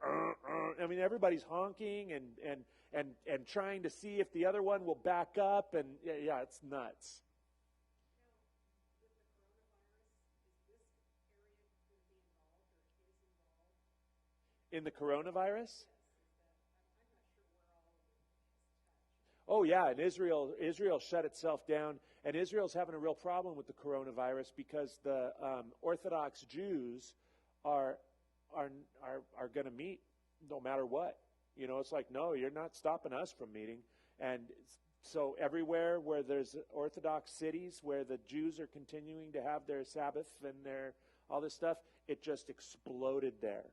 I mean, everybody's honking and trying to see if the other one will back up. And yeah, it's nuts. In the coronavirus? Oh, yeah, and Israel shut itself down, and Israel's having a real problem with the coronavirus because the Orthodox Jews are going to meet no matter what. It's like, no, you're not stopping us from meeting. And so everywhere where there's Orthodox cities where the Jews are continuing to have their Sabbath and their all this stuff, it just exploded there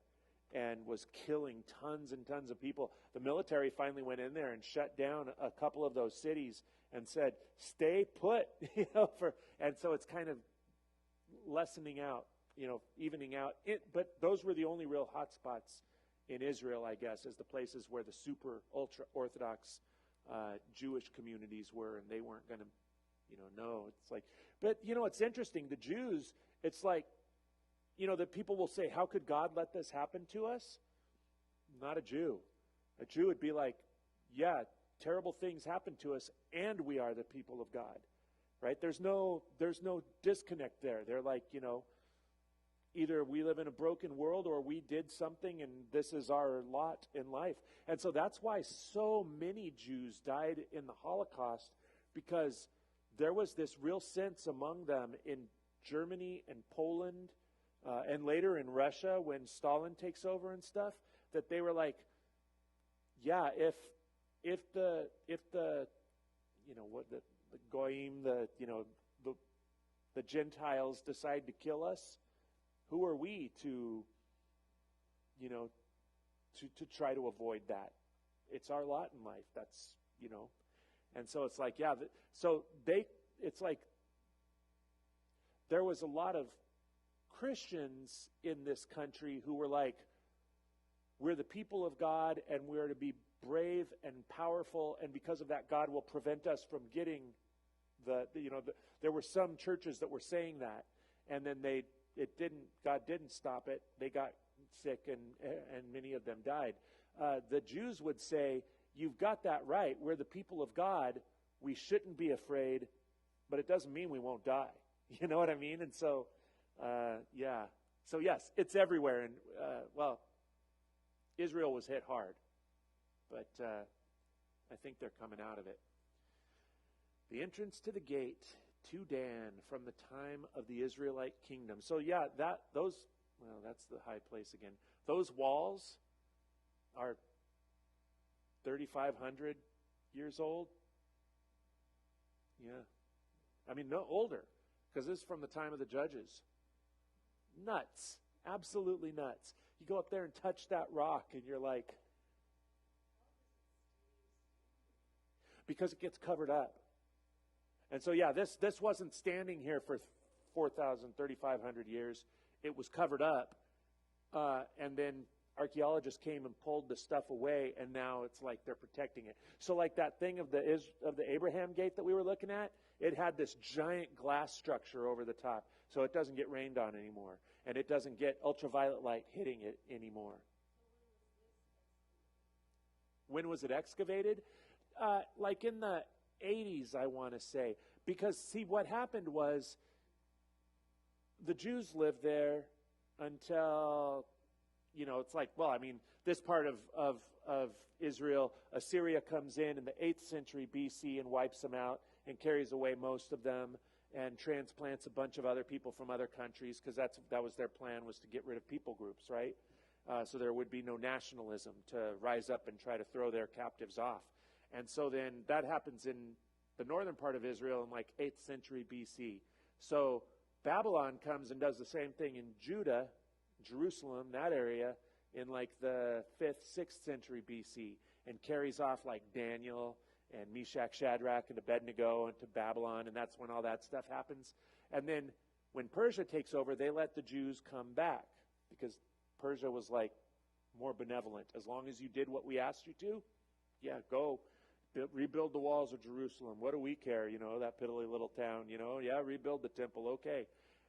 and was killing tons and tons of people. The military finally went in there and shut down a couple of those cities and said, stay put, and so it's kind of lessening out, evening out. But those were the only real hot spots in Israel, I guess, as the places where the super ultra-Orthodox Jewish communities were, and they weren't going to, no. It's like, but, it's interesting. The Jews, it's like, that people will say, how could God let this happen to us? Not a Jew. A Jew would be like, yeah, terrible things happen to us, and we are the people of God, right? There's no disconnect there. They're like, either we live in a broken world or we did something and this is our lot in life. And so that's why so many Jews died in the Holocaust, because there was this real sense among them in Germany and Poland, and later in Russia when Stalin takes over and stuff, that they were like, yeah, if the goyim, the Gentiles decide to kill us, who are we to try to avoid that? It's our lot in life. That's, and so it's like, yeah, it's like there was a lot of Christians in this country who were like, we're the people of God and we're to be brave and powerful, and because of that, God will prevent us from getting there were some churches that were saying that, and then God didn't stop it. They got sick, and many of them died. The Jews would say, you've got that right. We're the people of God. We shouldn't be afraid, but it doesn't mean we won't die. You know what I mean? And so, yeah. So, yes, it's everywhere. And, well, Israel was hit hard, but I think they're coming out of it. The entrance to the gate to Dan from the time of the Israelite kingdom. So, yeah, that's the high place again. Those walls are 3,500 years old. Yeah. I mean, no older, because this is from the time of the judges. Nuts. Absolutely nuts. You go up there and touch that rock, and you're like, because it gets covered up. And so, yeah, this wasn't standing here for 3,500 years. It was covered up, and then archaeologists came and pulled the stuff away, and now it's like they're protecting it. So like that thing of the Abraham gate that we were looking at, it had this giant glass structure over the top, so it doesn't get rained on anymore, and it doesn't get ultraviolet light hitting it anymore. When was it excavated? Like in the 80s, I want to say. Because, see, what happened was the Jews lived there until, it's like, well, I mean, this part of Israel, Assyria comes in the 8th century BC and wipes them out and carries away most of them and transplants a bunch of other people from other countries, because that was their plan, was to get rid of people groups, right? So there would be no nationalism to rise up and try to throw their captives off. And so then that happens in the northern part of Israel in like 8th century BC. So Babylon comes and does the same thing in Judah, Jerusalem, that area, in like the 5th, 6th century BC, and carries off like Daniel and Meshach, Shadrach, and Abednego into Babylon, and that's when all that stuff happens. And then when Persia takes over, they let the Jews come back, because Persia was like more benevolent. As long as you did what we asked you to, yeah, go. Rebuild the walls of Jerusalem. What do we care? That piddly little town, yeah, rebuild the temple, okay.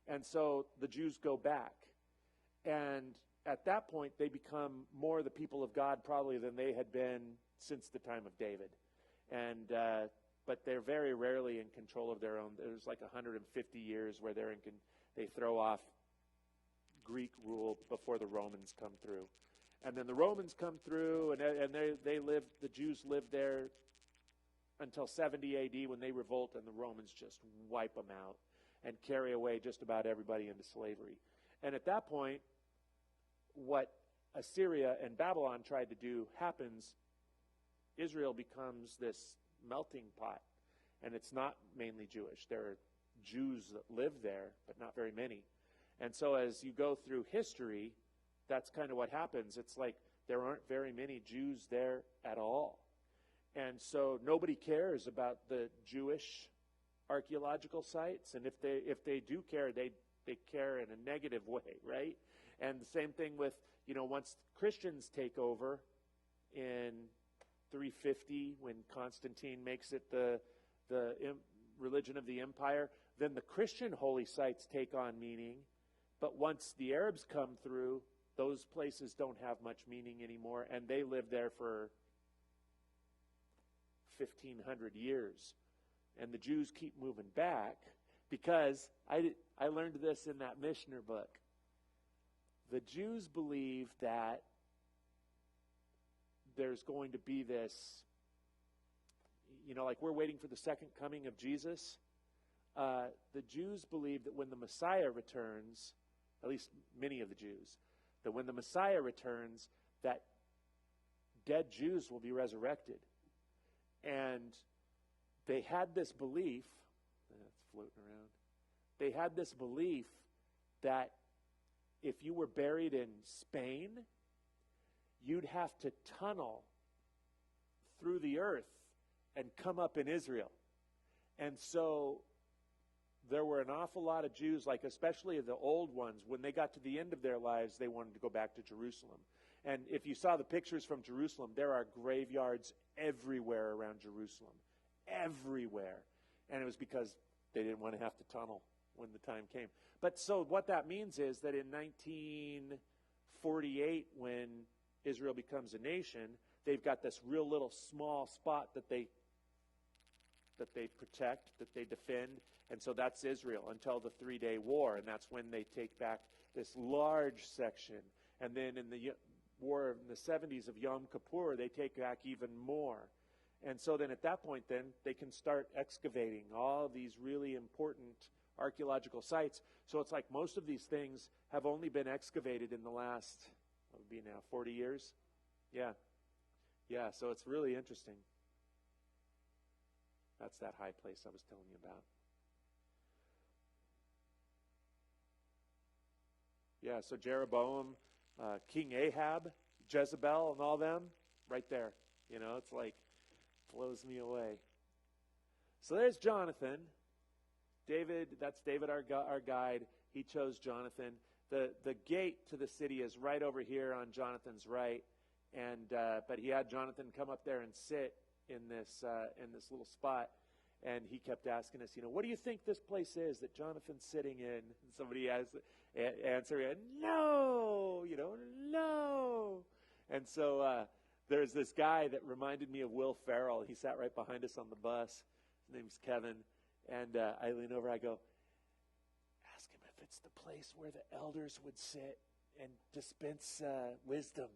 And so the Jews go back. And at that point, they become more the people of God probably than they had been since the time of David. And but they're very rarely in control of their own. There's like 150 years where they throw off Greek rule before the Romans come through. And then the Romans come through, and the Jews live there until 70 AD when they revolt, and the Romans just wipe them out and carry away just about everybody into slavery. And at that point, what Assyria and Babylon tried to do happens. Israel becomes this melting pot, and it's not mainly Jewish. There are Jews that live there, but not very many. And so as you go through history, that's kind of what happens. It's like there aren't very many Jews there at all. And so nobody cares about the Jewish archaeological sites. And if they do care, they care in a negative way, right? And the same thing with, once Christians take over in 350, when Constantine makes it the religion of the empire, then the Christian holy sites take on meaning. But once the Arabs come through, those places don't have much meaning anymore, and they live there for 1,500 years. And the Jews keep moving back, because I learned this in that Mishnah book. The Jews believe that there's going to be this, like we're waiting for the second coming of Jesus. The Jews believe that when the Messiah returns, at least many of the Jews, that when the Messiah returns, that dead Jews will be resurrected. And they had this belief, it's floating around, they had this belief that if you were buried in Spain, you'd have to tunnel through the earth and come up in Israel. And so there were an awful lot of Jews, like especially the old ones, when they got to the end of their lives, they wanted to go back to Jerusalem. And if you saw the pictures from Jerusalem, there are graveyards everywhere around Jerusalem. Everywhere. And it was because they didn't want to have to tunnel when the time came. But so what that means is that in 48, when Israel becomes a nation, they've got this real little small spot that they protect, that they defend, and so that's Israel until the 3-day war, and that's when they take back this large section. And then in the war in the 70s of Yom Kippur, they take back even more. And so then at that point, then they can start excavating all these really important archaeological sites. So it's like most of these things have only been excavated in the last, what would be now, 40 years? Yeah. Yeah, so it's really interesting. That's that high place I was telling you about. Yeah, so Jeroboam, King Ahab, Jezebel, and all them, right there. You know, it's like, blows me away. So there's Jonathan. David, that's David, our guide. He chose Jonathan. The gate to the city is right over here on Jonathan's right, and but he had Jonathan come up there and sit in this little spot, and he kept asking us, what do you think this place is that Jonathan's sitting in? And somebody has answer, no, no. And so there's this guy that reminded me of Will Ferrell. He sat right behind us on the bus. His name's Kevin. And I lean over, I go, ask him if it's the place where the elders would sit and dispense wisdom.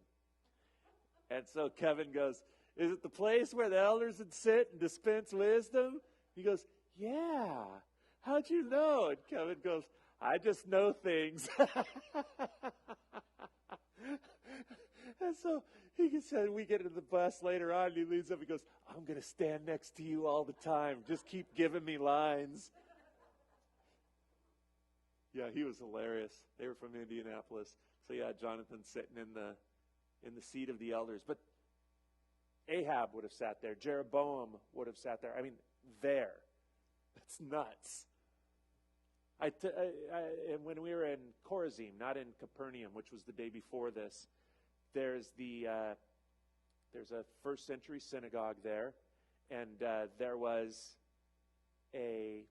And so Kevin goes, is it the place where the elders would sit and dispense wisdom? He goes, yeah. How'd you know? And Kevin goes, I just know things. And so he said, we get into the bus later on, and he leads up, he goes, I'm going to stand next to you all the time. Just keep giving me lines. Yeah, he was hilarious. They were from Indianapolis. So yeah, Jonathan sitting in the seat of the elders. But Ahab would have sat there. Jeroboam would have sat there. I mean, there. That's nuts. And when we were in Chorazim, not in Capernaum, which was the day before this, there's a first century synagogue there, and there was a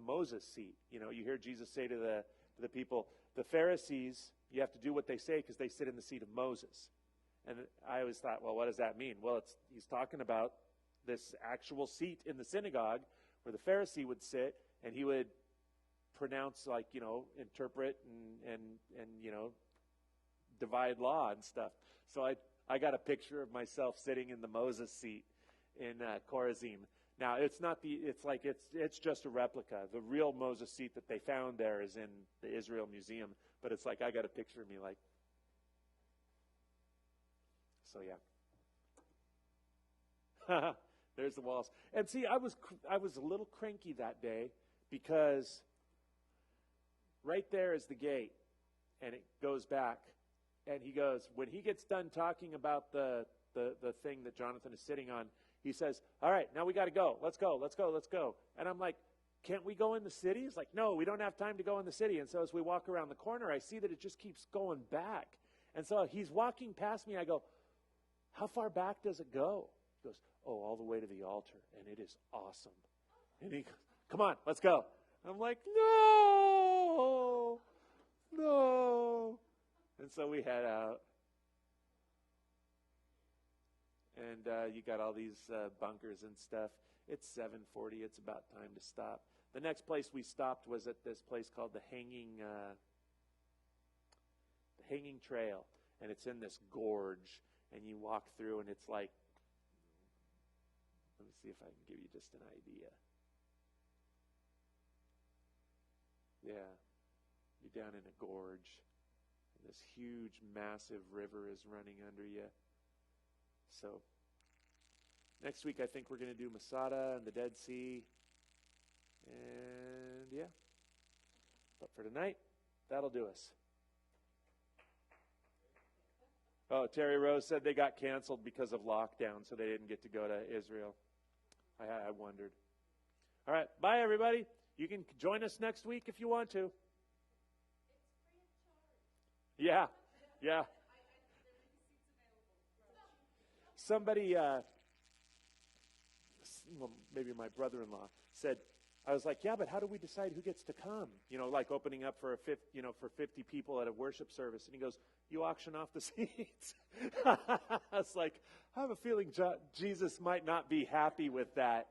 Moses seat. You hear Jesus say to the people, the Pharisees, you have to do what they say because they sit in the seat of Moses. And I always thought, well, what does that mean? Well, he's talking about this actual seat in the synagogue where the Pharisee would sit, and he would pronounce, interpret and divide law and stuff. So I got a picture of myself sitting in the Moses seat in Chorazim. Now it's just a replica. The real Moses seat that they found there is in the Israel Museum, but it's like I got a picture of me like. So yeah. There's the walls. And see, I was a little cranky that day because right there is the gate, and it goes back. And he goes, when he gets done talking about the thing that Jonathan is sitting on, he says, all right, now we got to go. Let's go, let's go, let's go. And I'm like, can't we go in the city? He's like, no, we don't have time to go in the city. And so as we walk around the corner, I see that it just keeps going back. And so he's walking past me. I go, how far back does it go? He goes, oh, all the way to the altar. And it is awesome. And he goes, come on, let's go. I'm like, no. And so we head out. And you got all these bunkers and stuff. It's 7:40. It's about time to stop. The next place we stopped was at this place called the Hanging Trail. And it's in this gorge. And you walk through, and it's like, let me see if I can give you just an idea. Yeah. You're down in a gorge. And this huge, massive river is running under you. So, next week I think we're going to do Masada and the Dead Sea. And yeah. But for tonight, that'll do us. Oh, Terry Rose said they got canceled because of lockdown, so they didn't get to go to Israel. I wondered. All right, bye everybody. You can join us next week if you want to. Yeah. Somebody, well, maybe my brother-in-law said, I was like, yeah, but how do we decide who gets to come? Like opening up for for 50 people at a worship service. And he goes, you auction off the seats. It's like, I have a feeling Jesus might not be happy with that.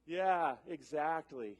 Yeah, exactly.